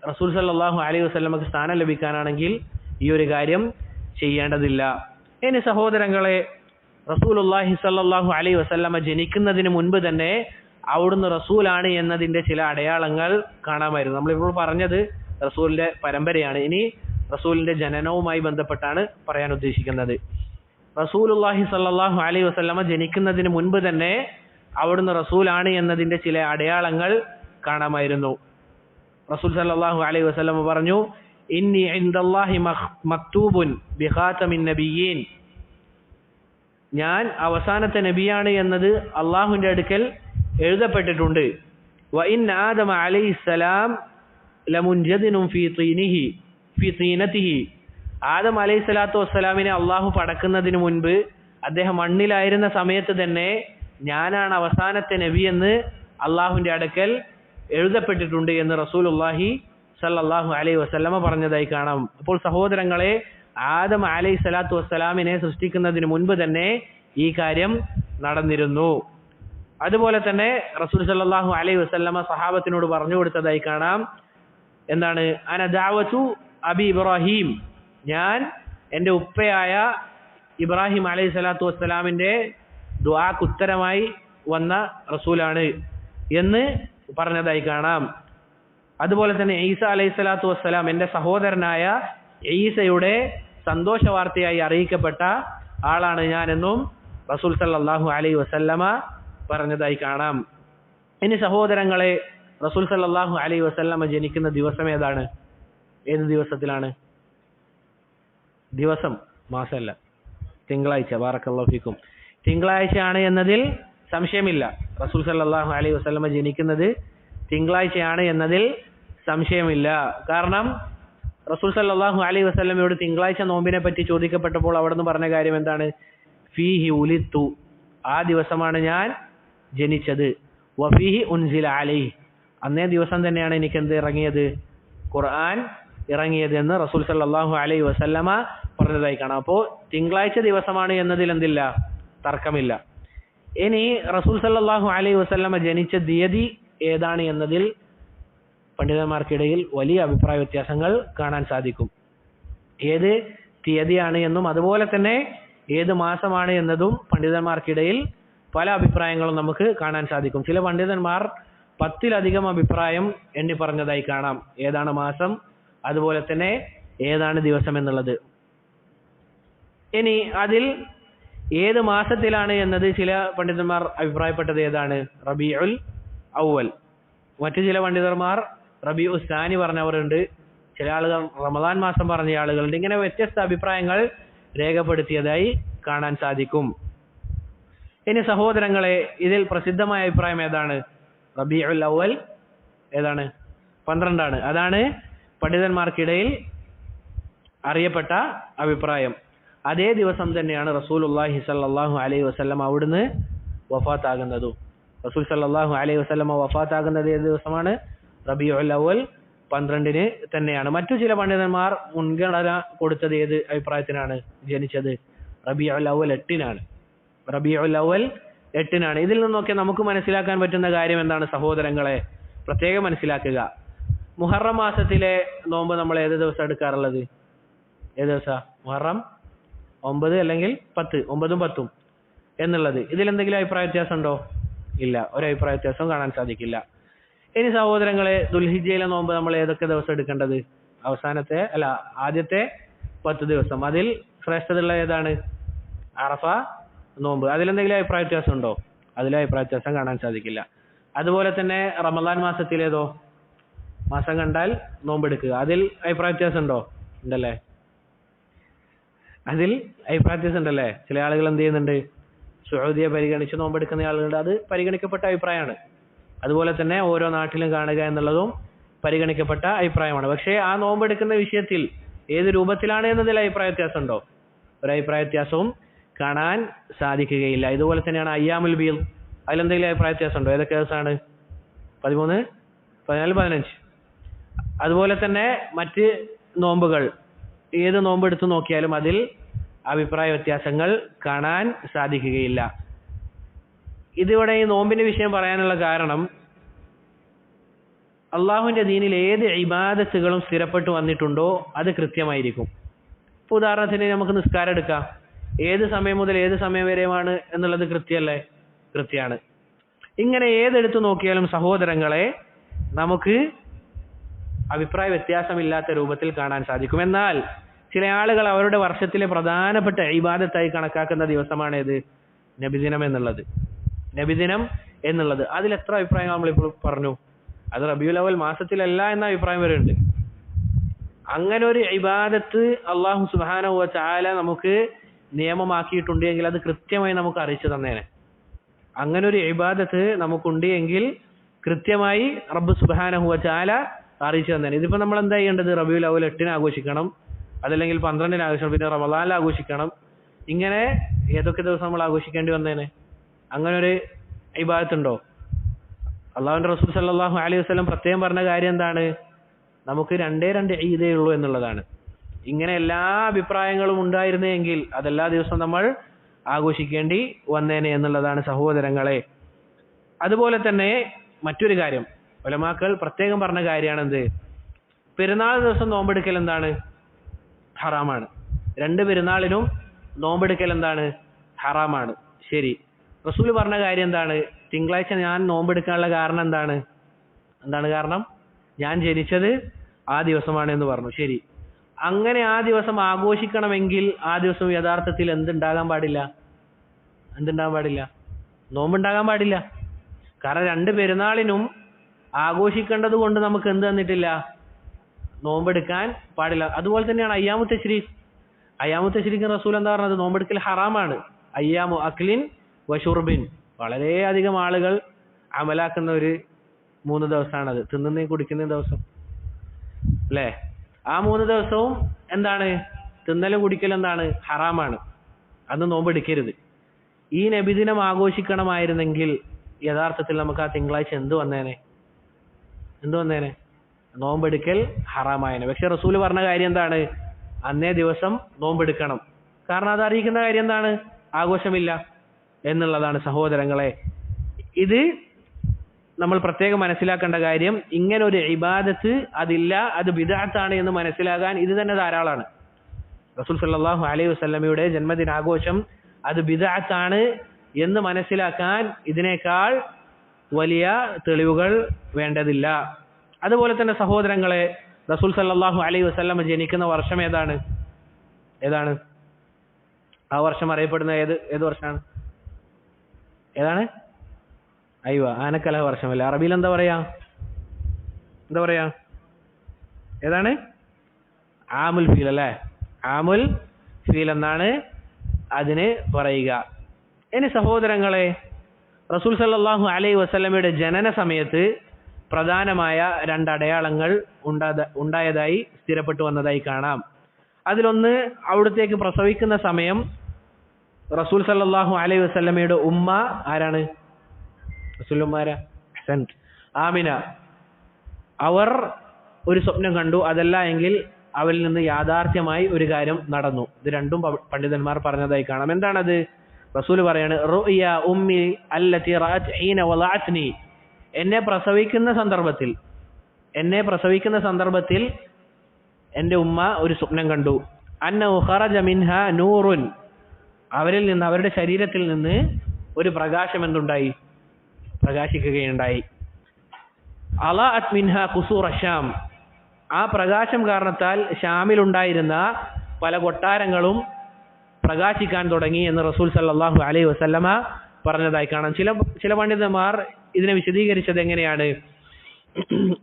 റസൂൽ സല്ലല്ലാഹു അലൈഹി വസല്ലമക്ക് സ്ഥാനം ലഭിക്കാനാണെങ്കിൽ ഈ ഒരു കാര്യം ചെയ്യേണ്ടതില്ല. ഇനി സഹോദരങ്ങളെ, റസൂലുള്ളാഹി സല്ലല്ലാഹു അലൈഹി വസല്ലമ ജനിക്കുന്നതിന് മുൻപ് തന്നെ അവിടുന്ന് റസൂലാണ് എന്നതിൻ്റെ ചില അടയാളങ്ങൾ കാണാമായിരുന്നു. നമ്മളിപ്പോൾ പറഞ്ഞത് റസൂലിൻ്റെ പരമ്പരയാണ്. ഇനി റസൂലിൻ്റെ ജനനവുമായി ബന്ധപ്പെട്ടാണ് പറയാൻ ഉദ്ദേശിക്കുന്നത്. റസൂലുള്ളാഹി സല്ലല്ലാഹു അലൈഹി വസല്ലമ ജനിക്കുന്നതിന് മുൻപ് തന്നെ അവിടുന്ന് റസൂലാണ് എന്നതിൻ്റെ ചില അടയാളങ്ങൾ കാണാമായിരുന്നു. റസൂൽ സല്ലല്ലാഹു അലൈഹി വസല്ലമ പറഞ്ഞു, ഇന്നി ഇൻദല്ലാഹി മക്തൂബുൻ ബിഖാതമിൻ നബിയ്യീൻ, ഞാൻ അവസാനത്തെ നബിയാണ് എന്നത് അള്ളാഹുവിൻ്റെ അടുക്കൽ എഴുതപ്പെട്ടിട്ടുണ്ട്. വ ഇൻ ആദമ അലൈഹിസ്സലാം ലമുൻജദിനും ഫീ തീനതിഹി, ആദം അലൈഹി സ്വലാത്തു വസ്സലാമിനെ അള്ളാഹു പടക്കുന്നതിന് മുൻപ് അദ്ദേഹം മണ്ണിലായിരുന്ന സമയത്ത് തന്നെ ഞാനാണ് അവസാനത്തെ നബി എന്ന് അള്ളാഹുവിൻ്റെ അടുക്കൽ എഴുതപ്പെട്ടിട്ടുണ്ട് എന്ന് റസൂലുള്ളാഹി സല്ലല്ലാഹു അലൈഹി വസല്ലമ പറഞ്ഞതായി കാണാം. അപ്പോൾ സഹോദരങ്ങളെ, ആദം അലൈഹി സ്വലാത്തു വസ്സലാമിനെ സൃഷ്ടിക്കുന്നതിന് മുൻപ് തന്നെ ഈ കാര്യം നടന്നിരുന്നു. അതുപോലെ തന്നെ റസൂൽ സല്ലല്ലാഹു അലൈഹി വസല്ലമ സഹാബത്തിനോട് പറഞ്ഞു കൊടുത്തതായി കാണാം. എന്താണ്? അന ദഅവതു അബി ഇബ്രാഹിം, ഞാൻ എൻ്റെ ഉപ്പയായ ഇബ്രാഹിം അലൈഹി സ്വലാത്തു വസ്സലാമിൻ്റെ ദുആക്ക് ഉത്തരമായി വന്ന റസൂലാണ് എന്ന് പറഞ്ഞതായി കാണാം. അതുപോലെ തന്നെ ഈസ അലൈഹി സ്വലാത്തു വസ്സലാം, എൻ്റെ സഹോദരനായ ഈസയുടെ സന്തോഷ വാർത്തയായി അറിയിക്കപ്പെട്ട ആളാണ് ഞാനെന്നും റസൂൽ സല്ലല്ലാഹു അലൈഹി വസല്ലമ പറഞ്ഞതായി കാണാം. ഇനി സഹോദരങ്ങളെ, റസൂൽ സല്ലല്ലാഹു അലൈഹി വസല്ലമ ജനിക്കുന്ന ദിവസം ഏതാണ്? ഏത് ദിവസത്തിലാണ്? ദിവസം, മാസമല്ല, തിങ്കളാഴ്ച. ബാറക്കല്ലാഹു ഫീക്കും. തിങ്കളാഴ്ചയാണ് എന്നതിൽ സംശയമില്ല. റസൂൽ സല്ലല്ലാഹു അലൈഹി വസല്ലമ ജനിക്കുന്നത് തിങ്കളാഴ്ചയാണ് എന്നതിൽ സംശയമില്ല. കാരണം റസൂൽ സല്ലല്ലാഹു അലൈഹി വസല്ലമയോട് തിങ്കളാഴ്ച നോമ്പിനെ പറ്റി ചോദിക്കപ്പെട്ടപ്പോൾ അവിടുന്ന് പറഞ്ഞ കാര്യം എന്താണ്? ഫീഹി ഉലിത്തു, ആ ദിവസമാണ് ഞാൻ ജനിച്ചത്. വഫീഹി ഉൻസില അലൈഹി, അന്നേ ദിവസം തന്നെയാണ് എനിക്ക് എന്ത് ഇറങ്ങിയത്? ഖുർആൻ ഇറങ്ങിയത് എന്ന് റസൂൽ സല്ലല്ലാഹു അലൈഹി വസല്ലമ പറഞ്ഞതായി കാണാം. അപ്പോൾ തിങ്കളാഴ്ച ദിവസമാണ് എന്നതിൽ എന്തില്ല? തർക്കമില്ല. ഇനി റസൂൽ സല്ലല്ലാഹു അലൈഹി വസല്ലമ ജനിച്ച തീയതി ഏതാണ് എന്നതിൽ പണ്ഡിതന്മാർക്കിടയിൽ വലിയ അഭിപ്രായ വ്യത്യാസങ്ങൾ കാണാൻ സാധിക്കും. ഏത് തീയതിയാണ് എന്നും അതുപോലെ തന്നെ ഏത് മാസമാണ് എന്നതും പണ്ഡിതന്മാർക്കിടയിൽ പല അഭിപ്രായങ്ങളും നമുക്ക് കാണാൻ സാധിക്കും. ചില പണ്ഡിതന്മാർ 10-ലധികം അഭിപ്രായം എണ്ണി പറഞ്ഞതായി കാണാം. ഏതാണ് മാസം, അതുപോലെ തന്നെ ഏതാണ് ദിവസം എന്നുള്ളത്. ഇനി അതിൽ ഏത് മാസത്തിലാണ് എന്നത് ചില പണ്ഡിതന്മാർ അഭിപ്രായപ്പെട്ടത് ഏതാണ്? റബീഉൽ അവ്വൽ. മറ്റു ചില പണ്ഡിതന്മാർ റബീഉ സാനി പറഞ്ഞവരുണ്ട്. ചില ആളുകൾ റമദാൻ മാസം പറഞ്ഞ ആളുകളുണ്ട്. ഇങ്ങനെ വ്യത്യസ്ത അഭിപ്രായങ്ങൾ രേഖപ്പെടുത്തിയതായി കാണാൻ സാധിക്കും. ഇനി സഹോദരങ്ങളെ, ഇതിൽ പ്രസിദ്ധമായ അഭിപ്രായം ഏതാണ്? റബീഉൽ അവ്വൽ ഏതാണ്? 12 അതാണ് പണ്ഡിതന്മാർക്കിടയിൽ അറിയപ്പെട്ട അഭിപ്രായം. അതേ ദിവസം തന്നെയാണ് റസൂലുള്ളാഹി സ്വല്ലല്ലാഹു അലൈഹി വസല്ലം അവിടുന്ന് വഫാത്താകുന്നതും. റസൂൽ സ്വല്ലല്ലാഹു അലൈഹി വസല്ലം വഫാത്താകുന്നത് ഏത് ദിവസമാണ്? റബീഉൽ അവ്വൽ 12 തന്നെയാണ്. മറ്റു ചില പണ്ഡിതന്മാർ മുൻഗണന കൊടുത്തത് ഏത് അഭിപ്രായത്തിനാണ്? ജനിച്ചത് റബീഉൽ അവ്വൽ 8 റബീഉൽ അവ്വൽ 8 ഇതിൽ നിന്നൊക്കെ നമുക്ക് മനസ്സിലാക്കാൻ പറ്റുന്ന കാര്യം എന്താണ് സഹോദരങ്ങളെ? പ്രത്യേകം മനസ്സിലാക്കുക. മുഹറം മാസത്തിലെ നോമ്പ് നമ്മൾ ഏത് ദിവസം എടുക്കാറുള്ളത്? ഏത് ദിവസമാണ്? മുഹറം 9 അല്ലെങ്കിൽ 10, 9ഉം 10ഉം എന്നുള്ളത്. ഇതിലെന്തെങ്കിലും അഭിപ്രായ വ്യത്യാസം ഉണ്ടോ? ഇല്ല, ഒരു അഭിപ്രായ വ്യത്യാസവും കാണാൻ സാധിക്കില്ല. ഇനി സഹോദരങ്ങളെ, ദുൽഹിജ്ജയിലെ നോമ്പ് നമ്മൾ ഏതൊക്കെ ദിവസം എടുക്കേണ്ടത്? ആദ്യത്തെ 10 ദിവസം. അതിൽ ശ്രേഷ്ഠതയുള്ള ഏതാണ്? അറഫ നോമ്പ്. അതിലെന്തെങ്കിലും അഭിപ്രായ വ്യത്യാസം ഉണ്ടോ? അതിലെ അഭിപ്രായ വ്യത്യാസം കാണാൻ സാധിക്കില്ല. അതുപോലെ തന്നെ റമദാൻ മാസത്തിലേതോ മാസം കണ്ടാൽ നോമ്പെടുക്കുക. അതിൽ അഭിപ്രായ വ്യത്യാസം ഉണ്ടോ? ഉണ്ടല്ലേ? അതിൽ അഭിപ്രായ വ്യത്യാസം ഉണ്ടല്ലേ? ചില ആളുകൾ എന്ത് ചെയ്യുന്നുണ്ട്? സൗദിയെ പരിഗണിച്ച് നോമ്പെടുക്കുന്ന ആളുകളുണ്ട്. അത് പരിഗണിക്കപ്പെട്ട അഭിപ്രായമാണ്. അതുപോലെ തന്നെ ഓരോ നാട്ടിലും കാണുക എന്നുള്ളതും പരിഗണിക്കപ്പെട്ട അഭിപ്രായമാണ്. പക്ഷേ ആ നോമ്പെടുക്കുന്ന വിഷയത്തിൽ ഏത് രൂപത്തിലാണ് എന്നതിൽ അഭിപ്രായ വ്യത്യാസം ഉണ്ടോ? ഒരു അഭിപ്രായ വ്യത്യാസവും കാണാൻ സാധിക്കുകയില്ല. ഇതുപോലെ തന്നെയാണ് അയ്യാമുൽ ബീദ്. അതിലെന്തെങ്കിലും അഭിപ്രായ വ്യത്യാസം ഉണ്ടോ? ഏതൊക്കെ ദിവസമാണ്? 13, 14, 15. അതുപോലെ തന്നെ മറ്റ് നോമ്പുകൾ ഏത് നോമ്പെടുത്ത് നോക്കിയാലും അതിൽ അഭിപ്രായ വ്യത്യാസങ്ങൾ കാണാൻ സാധിക്കുകയില്ല. ഇതിവിടെ ഈ നോമ്പിന്റെ വിഷയം പറയാനുള്ള കാരണം, അള്ളാഹുവിന്റെ ദീനിൽ ഏത് ഇബാദത്തുകളും സ്ഥിരപ്പെട്ടു വന്നിട്ടുണ്ടോ അത് കൃത്യമായിരിക്കും. ഇപ്പോൾ ഉദാഹരണത്തിന് നമുക്ക് നിസ്കാരം എടുക്കാം. ഏത് സമയം മുതൽ ഏത് സമയം വരെയാണ് എന്നുള്ളത് കൃത്യമല്ലേ? കൃത്യമാണ്. ഇങ്ങനെ ഏതെടുത്ത് നോക്കിയാലും സഹോദരങ്ങളെ നമുക്ക് അഭിപ്രായ വ്യത്യാസമില്ലാത്ത രൂപത്തിൽ കാണാൻ സാധിക്കും. എന്നാൽ ചില ആളുകൾ അവരുടെ വർഷത്തിലെ പ്രധാനപ്പെട്ട ഇബാദത്തായി കണക്കാക്കുന്ന ദിവസമാണേത്? നബിദിനം എന്നുള്ളത്. നബിദിനം എന്നുള്ളത് അതിൽ എത്ര അഭിപ്രായങ്ങൾ നമ്മളിപ്പോൾ പറഞ്ഞു? അത് റബീഉൽ അവൽ മാസത്തിലല്ല എന്ന അഭിപ്രായം വരെ ഉണ്ട്. അങ്ങനെ ഒരു ഇബാദത്ത് അല്ലാഹു സുബ്ഹാനഹു വ തആല നമുക്ക് നിയമമാക്കിയിട്ടുണ്ട് എങ്കിൽ അത് കൃത്യമായി നമുക്ക് അറിയിച്ചു തന്നേനെ. അങ്ങനെ ഒരു ഇബാദത്ത് നമുക്കുണ്ട് എങ്കിൽ കൃത്യമായി റബ്ബ് സുബ്ഹാനഹു വ തആല അറിയിച്ചു തന്നേനെ. ഇതിപ്പോ നമ്മൾ എന്താ ചെയ്യേണ്ടത്? റബീഉൽ അവൽ 8 ആഘോഷിക്കണം, അതല്ലെങ്കിൽ 12 ആഘോഷിക്കണം, പിന്നെ റമദാനിൽ ആഘോഷിക്കണം. ഇങ്ങനെ ഏതൊക്കെ ദിവസം നമ്മൾ ആഘോഷിക്കേണ്ടി വന്നേനെ? അങ്ങനെ ഒരു ഇബാദത്തുണ്ടോ? അള്ളാഹുവിന്റെ റസൂൽ സല്ലല്ലാഹു അലൈഹി വസല്ലം പ്രത്യേകം പറഞ്ഞ കാര്യം എന്താണ്? നമുക്ക് 2 ഈദേ ഉള്ളൂ എന്നുള്ളതാണ്. ഇങ്ങനെ എല്ലാ അഭിപ്രായങ്ങളും ഉണ്ടായിരുന്നെങ്കിൽ അതെല്ലാ ദിവസവും നമ്മൾ ആഘോഷിക്കേണ്ടി വന്നേനെ എന്നുള്ളതാണ് സഹോദരങ്ങളെ. അതുപോലെ തന്നെ മറ്റൊരു കാര്യം ഉലമാക്കൾ പ്രത്യേകം പറഞ്ഞ കാര്യമാണ് എന്ത്? പെരുന്നാൾ ദിവസം നോമ്പെടുക്കൽ എന്താണ്? ഹറാമാണ്. 2 പെരുന്നാളിനും നോമ്പെടുക്കൽ എന്താണ്? ഹറാമാണ്. ശരി, റസൂൽ പറഞ്ഞ കാര്യം എന്താണ്? തിങ്കളാഴ്ച ഞാൻ നോമ്പെടുക്കാനുള്ള കാരണം എന്താണ്? കാരണം? ഞാൻ ജനിച്ചത് ആ ദിവസമാണ് എന്ന് പറഞ്ഞു. ശരി, അങ്ങനെ ആ ദിവസം ആഘോഷിക്കണമെങ്കിൽ ആ ദിവസം യഥാർത്ഥത്തിൽ എന്തുണ്ടാകാൻ പാടില്ല? നോമ്പുണ്ടാകാൻ പാടില്ല. കാരണം 2 പെരുന്നാളിനും ആഘോഷിക്കേണ്ടത് കൊണ്ട് നമുക്ക് എന്ത് തന്നിട്ടില്ല? നോമ്പെടുക്കാൻ പാടില്ല. അതുപോലെ തന്നെയാണ് അയ്യാമു തശ്രീഖ് റസൂൽ എന്താ പറഞ്ഞത്? നോമ്പെടുക്കൽ ഹറാമാണ്. അയ്യാമു അക്ലിൻ വഷുർബിൻ, വളരെയധികം ആളുകൾ അമലാക്കുന്ന ഒരു 3 ദിവസമാണത്. തിന്നുന്നതും കുടിക്കുന്നതും ദിവസം അല്ലേ? ആ 3 ദിവസവും എന്താണ്? തിന്നലും കുടിക്കലും എന്താണ്? ഹറാമാണ്. അന്ന് നോമ്പെടുക്കരുത്. ഈ നബിദിനം ആഘോഷിക്കണമായിരുന്നെങ്കിൽ യഥാർത്ഥത്തിൽ നമുക്ക് ആ തിങ്കളാഴ്ച എന്ത് വന്നേനെ? നോമ്പെടുക്കൽ ഹറാമായേനെ. പക്ഷെ റസൂല് പറഞ്ഞ കാര്യം എന്താണ്? അന്നേ ദിവസം നോമ്പെടുക്കണം. കാരണം അത് അറിയിക്കുന്ന കാര്യം എന്താണ്? ആഘോഷമില്ല എന്നുള്ളതാണ് സഹോദരങ്ങളെ. ഇത് നമ്മൾ പ്രത്യേകം മനസ്സിലാക്കേണ്ട കാര്യം. ഇങ്ങനെ ഒരു ഇബാദത്ത് അതില്ല, അത് ബിദ്അത്താണ് എന്ന് മനസ്സിലാകാൻ ഇത് തന്നെ ധാരാളമാണ്. റസൂൽ സല്ലല്ലാഹു അലൈഹി വസല്ലമയുടെ ജന്മദിനാഘോഷം അത് ബിദ്അത്താണ് എന്ന് മനസ്സിലാക്കാൻ ഇതിനേക്കാൾ വലിയ തെളിവുകൾ വേണ്ടതില്ല. അതുപോലെ തന്നെ സഹോദരങ്ങളെ, റസൂൽ സല്ലല്ലാഹു അലൈഹി വസല്ലമ ജനിക്കുന്ന വർഷം ഏതാണ്? ആ വർഷം അറിയപ്പെടുന്ന ഏത് വർഷമാണ്? ആനക്കലഹ വർഷമല്ലേ? അറബിയിൽ എന്താ പറയാ? ഏതാണ്? ആമുൽ ഫീൽ അല്ലേ? ആമുൽ ഫീൽ എന്നാണ് അതിന് പറയുക. ഇനി സഹോദരങ്ങളെ, റസൂൽ സല്ലല്ലാഹു അലൈഹി വസല്ലമയുടെ ജനന സമയത്ത് പ്രധാനമായ 2 അടയാളങ്ങൾ ഉണ്ടായതായി സ്ഥിരപ്പെട്ടു വന്നതായി കാണാം. അതിലൊന്ന്, അവിടത്തേക്ക് പ്രസവിക്കുന്ന സമയം റസൂൽ സല്ലല്ലാഹു അലൈഹി വസല്ലമയുടെ ഉമ്മ ആരാണ്? ആമിന. അവർ ഒരു സ്വപ്നം കണ്ടു. അതല്ല എങ്കിൽ അവരിൽ നിന്ന് യാഥാർത്ഥ്യമായി ഒരു കാര്യം നടന്നു. ഇത് രണ്ടും പണ്ഡിതന്മാർ പറഞ്ഞതായി കാണാം. എന്താണത്? റസൂൽ പറയാണ്, റുഅയ ഉമ്മി അല്ലതി റഅത് ഹീന വളഅത്നി. എന്നെ പ്രസവിക്കുന്ന സന്ദർഭത്തിൽ എൻ്റെ ഉമ്മ ഒരു സ്വപ്നം കണ്ടു. അന്നഹു ഖറജ മിൻഹ നൂറുൻ. അവരുടെ ശരീരത്തിൽ നിന്ന് ഒരു പ്രകാശം എന്തുണ്ടായി? പ്രകാശിക്കുകയുണ്ടായി. അളഅത് മിൻഹ ഖുസൂറ ഷാം, ആ പ്രകാശം കാരണത്താൽ ഷാമിലുണ്ടായിരുന്ന പല കൊട്ടാരങ്ങളും പ്രകാശിക്കാൻ തുടങ്ങി എന്ന് റസൂൽ സല്ലല്ലാഹു അലൈഹി വസല്ലമ പറഞ്ഞതായി കാണാം. ചില പണ്ഡിതന്മാർ ഇതിനെ വിശദീകരിച്ചത് എങ്ങനെയാണ്?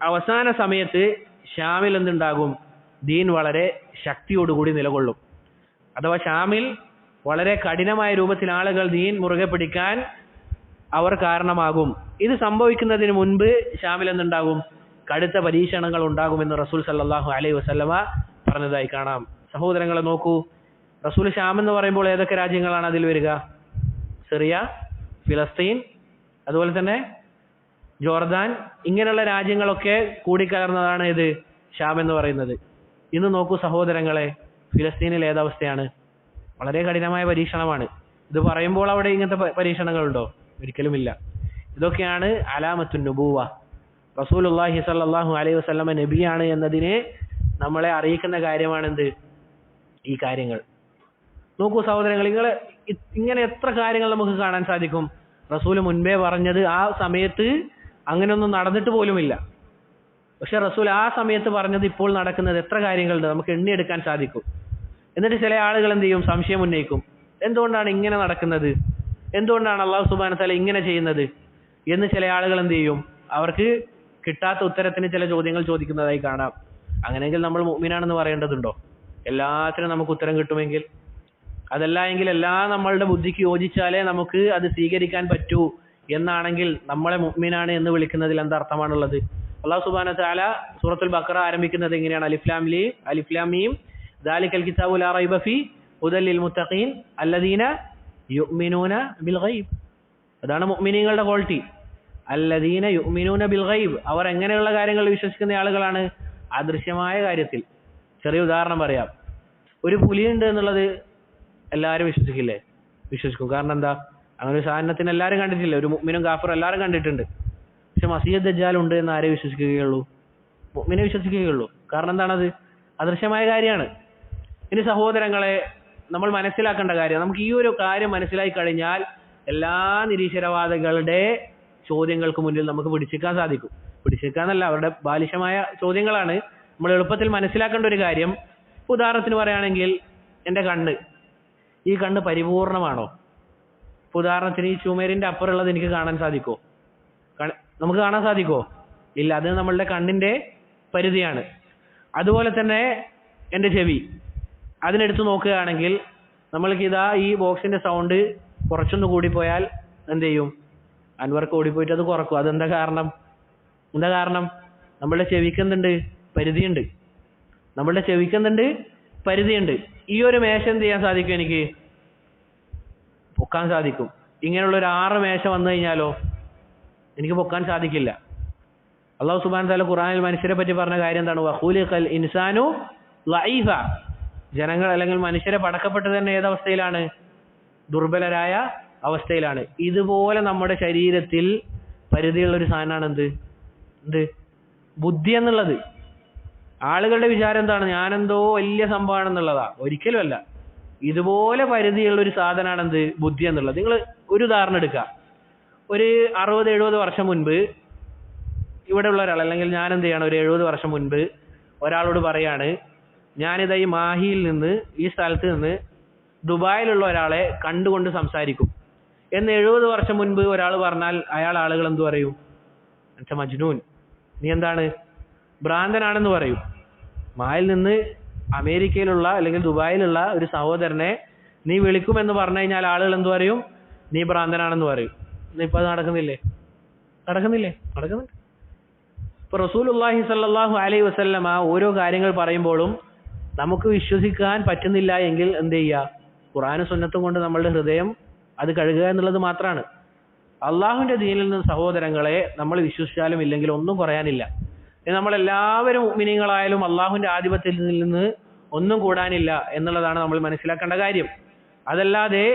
അവസാന സമയത്ത് ഷാമിൽ എന്തുണ്ടാകും? ദീൻ വളരെ ശക്തിയോടുകൂടി നിലകൊള്ളും. അഥവാ ഷാമിൽ വളരെ കഠിനമായ രൂപത്തിൽ ആളുകൾ ദീൻ മുറുകെ പിടിക്കാൻ അവർ കാരണമാകും. ഇത് സംഭവിക്കുന്നതിന് മുൻപ് ഷാമിൽ എന്തുണ്ടാകും? കടുത്ത പരീക്ഷണങ്ങൾ ഉണ്ടാകുമെന്ന് റസൂൽ സല്ലല്ലാഹു അലൈഹി വസല്ലമ പറഞ്ഞതായി കാണാം. സഹോദരങ്ങളെ നോക്കൂ, റസൂൽ ഷാം എന്ന് പറയുമ്പോൾ ഏതൊക്കെ രാജ്യങ്ങളാണ് അതിൽ വരിക? സിറിയ, ഫിലസ്തീൻ, അതുപോലെ തന്നെ ജോർദാൻ, ഇങ്ങനെയുള്ള രാജ്യങ്ങളൊക്കെ കൂടിക്കലർന്നതാണ് ഇത് ഷാം എന്ന് പറയുന്നത്. ഇന്ന് നോക്കൂ സഹോദരങ്ങളെ, ഫിലസ്തീനിൽ ഏതവസ്ഥയാണ്? വളരെ കഠിനമായ പരീക്ഷണമാണ്. ഇത് പറയുമ്പോൾ അവിടെ ഇങ്ങനത്തെ പരീക്ഷണങ്ങളുണ്ടോ? ഒരിക്കലുമില്ല. ഇതൊക്കെയാണ് അലാമത്തുൻ നുബുവ. റസൂലുള്ളാഹി സ്വല്ലല്ലാഹു അലൈഹി വസല്ലമ നബിയാണ് എന്നതിനെ നമ്മളെ അറിയിക്കുന്ന കാര്യമാണെന്ത്? ഈ കാര്യങ്ങൾ. നോക്കൂ സഹോദരങ്ങൾ, ഇങ്ങനെ എത്ര കാര്യങ്ങൾ നമുക്ക് കാണാൻ സാധിക്കും. റസൂൽ മുൻപേ പറഞ്ഞത് ആ സമയത്ത് അങ്ങനെയൊന്നും നടന്നിട്ട് പോലുമില്ല. പക്ഷെ റസൂൽ ആ സമയത്ത് പറഞ്ഞത് ഇപ്പോൾ നടക്കുന്നത് എത്ര കാര്യങ്ങളുണ്ട് നമുക്ക് എണ്ണിയെടുക്കാൻ സാധിക്കും. എന്നിട്ട് ചില ആളുകൾ എന്ത് ചെയ്യും? സംശയം ഉന്നയിക്കും. എന്തുകൊണ്ടാണ് ഇങ്ങനെ നടക്കുന്നത്? എന്തുകൊണ്ടാണ് അല്ലാഹു സുബ്ഹാനഹു വ തആല ഇങ്ങനെ ചെയ്യുന്നത് എന്ന് ചില ആളുകൾ എന്ത് ചെയ്യും? അവർക്ക് കിട്ടാത്ത ഉത്തരത്തിന് ചില ചോദ്യങ്ങൾ ചോദിക്കുന്നതായി കാണാം. അങ്ങനെയെങ്കിൽ നമ്മൾ മുഅ്മിനാണെന്ന് പറയേണ്ടതുണ്ടോ? എല്ലാത്തിനും നമുക്ക് ഉത്തരം കിട്ടുമെങ്കിൽ? അതല്ല എങ്കിൽ എല്ലാം നമ്മളുടെ ബുദ്ധിക്ക് യോജിച്ചാലേ നമുക്ക് അത് സ്വീകരിക്കാൻ പറ്റൂ എന്നാണെങ്കിൽ നമ്മളെ മുഅ്മിനാണ് എന്ന് വിളിക്കുന്നതിൽ എന്താ അർത്ഥമാണുള്ളത്? അല്ലാഹു സുബ്ഹാനഹു വ തആല സൂറത്തുൽ ബഖറ ആരംഭിക്കുന്നത് എങ്ങനെയാണ്? അലിഫ് ലാം മീം ദാലിക്കൽ കിതാബു ലാ റൈബ ഫീ ഹുദൽ ലിൽ മുത്തഖീൻ അല്ലദീന യുഅ്മിനൂന ബിൽ ഗൈബ്. അതാണ് മുഅ്മിനീങ്ങളുടെ ക്വാളിറ്റി. അല്ലദീന യുഅ്മിനൂന ബിൽ ഗൈബ്, അവർ എങ്ങനെയുള്ള കാര്യങ്ങൾ വിശ്വസിക്കുന്ന ആളുകളാണ്? അദൃശ്യമായ കാര്യത്തിൽ. ചെറിയ ഉദാഹരണം പറയാം. ഒരു പുലിയുണ്ട് എന്നുള്ളത് എല്ലാവരും വിശ്വസിക്കില്ലേ? വിശ്വസിക്കും. കാരണം എന്താ? അങ്ങനെ ഒരു സാധനത്തിന് എല്ലാവരും കണ്ടിട്ടില്ല. ഒരു മുഅ്മിനും കാഫിറും എല്ലാവരും കണ്ടിട്ടുണ്ട്. പക്ഷെ മസീഹ് ദജ്ജാൽ ഉണ്ട് എന്ന് ആരെ വിശ്വസിക്കുകയുള്ളൂ? മുഅ്മിനെ വിശ്വസിക്കുകയുള്ളൂ. കാരണം എന്താണത്? അദൃശ്യമായ കാര്യമാണ്. ഇനി സഹോദരങ്ങളെ, നമ്മൾ മനസ്സിലാക്കേണ്ട കാര്യം, നമുക്ക് ഈ ഒരു കാര്യം മനസ്സിലായി കഴിഞ്ഞാൽ എല്ലാ നിരീശ്വരവാദികളുടെ ചോദ്യങ്ങൾക്ക് മുന്നിൽ നമുക്ക് പിടിച്ചേക്കാൻ സാധിക്കും. പിടിച്ചേക്കാന്നല്ല, അവരുടെ ബാലിശമായ ചോദ്യങ്ങളാണ്. നമ്മൾ എളുപ്പത്തിൽ മനസ്സിലാക്കേണ്ട ഒരു കാര്യം, ഉദാഹരണത്തിന് പറയുകയാണെങ്കിൽ എൻ്റെ കണ്ണ്, ഈ കണ്ണ് പരിപൂർണമാണോ? ഉദാഹരണത്തിന് ഈ ചുമരിൻ്റെ അപ്പുറമുള്ളത് എനിക്ക് കാണാൻ സാധിക്കുമോ? നമുക്ക് കാണാൻ സാധിക്കുമോ? ഇല്ല. അത് നമ്മളുടെ കണ്ണിൻ്റെ പരിധിയാണ്. അതുപോലെ തന്നെ എൻ്റെ ചെവി, അതിനെടുത്ത് നോക്കുകയാണെങ്കിൽ നമ്മൾക്ക് ഇതാ ഈ ബോക്സിൻ്റെ സൗണ്ട് കുറച്ചൊന്ന് കൂടിപ്പോയാൽ എന്ത് ചെയ്യും? അൻവർക്ക് ഓടിപ്പോയിട്ട് അത് കുറക്കും. അതെന്താ കാരണം? എന്താ കാരണം? നമ്മളുടെ ചെവിക്കെന്തുണ്ട്? പരിധിയുണ്ട്. നമ്മളുടെ ചെവിക്കെന്തുണ്ട്? പരിധിയുണ്ട്. ഈ ഒരു മേശ എന്ത് ചെയ്യാൻ സാധിക്കും? എനിക്ക് പൊക്കാൻ സാധിക്കും. ഇങ്ങനെയുള്ള ഒരു 6 മേശ വന്നു കഴിഞ്ഞാലോ എനിക്ക് പൊക്കാൻ സാധിക്കില്ല. അല്ലാഹു സുബ്ഹാനഹു വ തആല ഖുർആനിൽ മനുഷ്യരെ പറ്റി പറഞ്ഞ കാര്യം എന്താണ്? വഖുലിഖൽ ഇൻസാനു ലഈഫ. ജനങ്ങൾ അല്ലെങ്കിൽ മനുഷ്യരെ പടക്കപ്പെട്ടത് തന്നെ ഏതവസ്ഥയിലാണ്? ദുർബലരായ അവസ്ഥയിലാണ്. ഇതുപോലെ നമ്മുടെ ശരീരത്തിൽ പരിധിയുള്ള ഒരു സാധനമാണ് എന്ത്? ബുദ്ധി എന്നുള്ളത്. ആളുകളുടെ വിചാരം എന്താണ്? ഞാനെന്തോ വലിയ സംഭവമാണെന്നുള്ളതാ. ഒരിക്കലും അല്ല. ഇതുപോലെ പരിധിയുള്ള ഒരു സാധനമാണ് ബുദ്ധി എന്നുള്ളത്. നിങ്ങൾ ഒരു ഉദാഹരണം എടുക്കുക. ഒരു 60-70 വർഷം മുൻപ് ഇവിടെ ഉള്ള ഒരാൾ, അല്ലെങ്കിൽ ഞാൻ എന്ത് ചെയ്യണം, ഒരു 70 വർഷം മുൻപ് ഒരാളോട് പറയാണ്, ഞാനിതാ ഈ മാഹിയിൽ നിന്ന്, ഈ സ്ഥലത്ത് നിന്ന് ദുബായിലുള്ള ഒരാളെ കണ്ടുകൊണ്ട് സംസാരിക്കും എന്ന് 70 വർഷം മുൻപ് ഒരാൾ പറഞ്ഞാൽ ആളുകൾ എന്തു പറയും? അൻത മജ്നൂൻ, നീ എന്താണ്, ഭ്രാന്തനാണെന്ന് പറയും. മായിൽ നിന്ന് അമേരിക്കയിലുള്ള അല്ലെങ്കിൽ ദുബായിലുള്ള ഒരു സഹോദരനെ നീ വിളിക്കുമെന്ന് പറഞ്ഞു കഴിഞ്ഞാൽ ആളുകൾ എന്തു പറയും? നീ ഭ്രാന്തനാണെന്ന് പറയും. ഇന്നിപ്പോൾ അത് നടക്കുന്നില്ലേ? നടക്കുന്നുണ്ട്. ഇപ്പോൾ റസൂലുള്ളാഹി സ്വല്ലല്ലാഹു അലൈഹി വസല്ലമ ഓരോ കാര്യങ്ങൾ പറയുമ്പോഴും നമുക്ക് വിശ്വസിക്കാൻ പറ്റുന്നില്ല എങ്കിൽ എന്ത് ചെയ്യുക? ഖുർആനും സുന്നത്തും കൊണ്ട് നമ്മളുടെ ഹൃദയം അത് കഴുകുക എന്നുള്ളത് മാത്രമാണ്. അള്ളാഹുവിൻ്റെ ദീനിൽ നിന്ന് സഹോദരങ്ങളെ നമ്മൾ വിശ്വസിച്ചാലും ഇല്ലെങ്കിലും ഒന്നും കുറയാനില്ല. നമ്മളെല്ലാവരും മുഅ്മിനീങ്ങളായാലും അള്ളാഹുവിൻ്റെ ആധിപത്യത്തിൽ നിന്ന് ഒന്നും കൂടാനില്ല എന്നുള്ളതാണ് നമ്മൾ മനസ്സിലാക്കേണ്ട കാര്യം. അതല്ലാതെ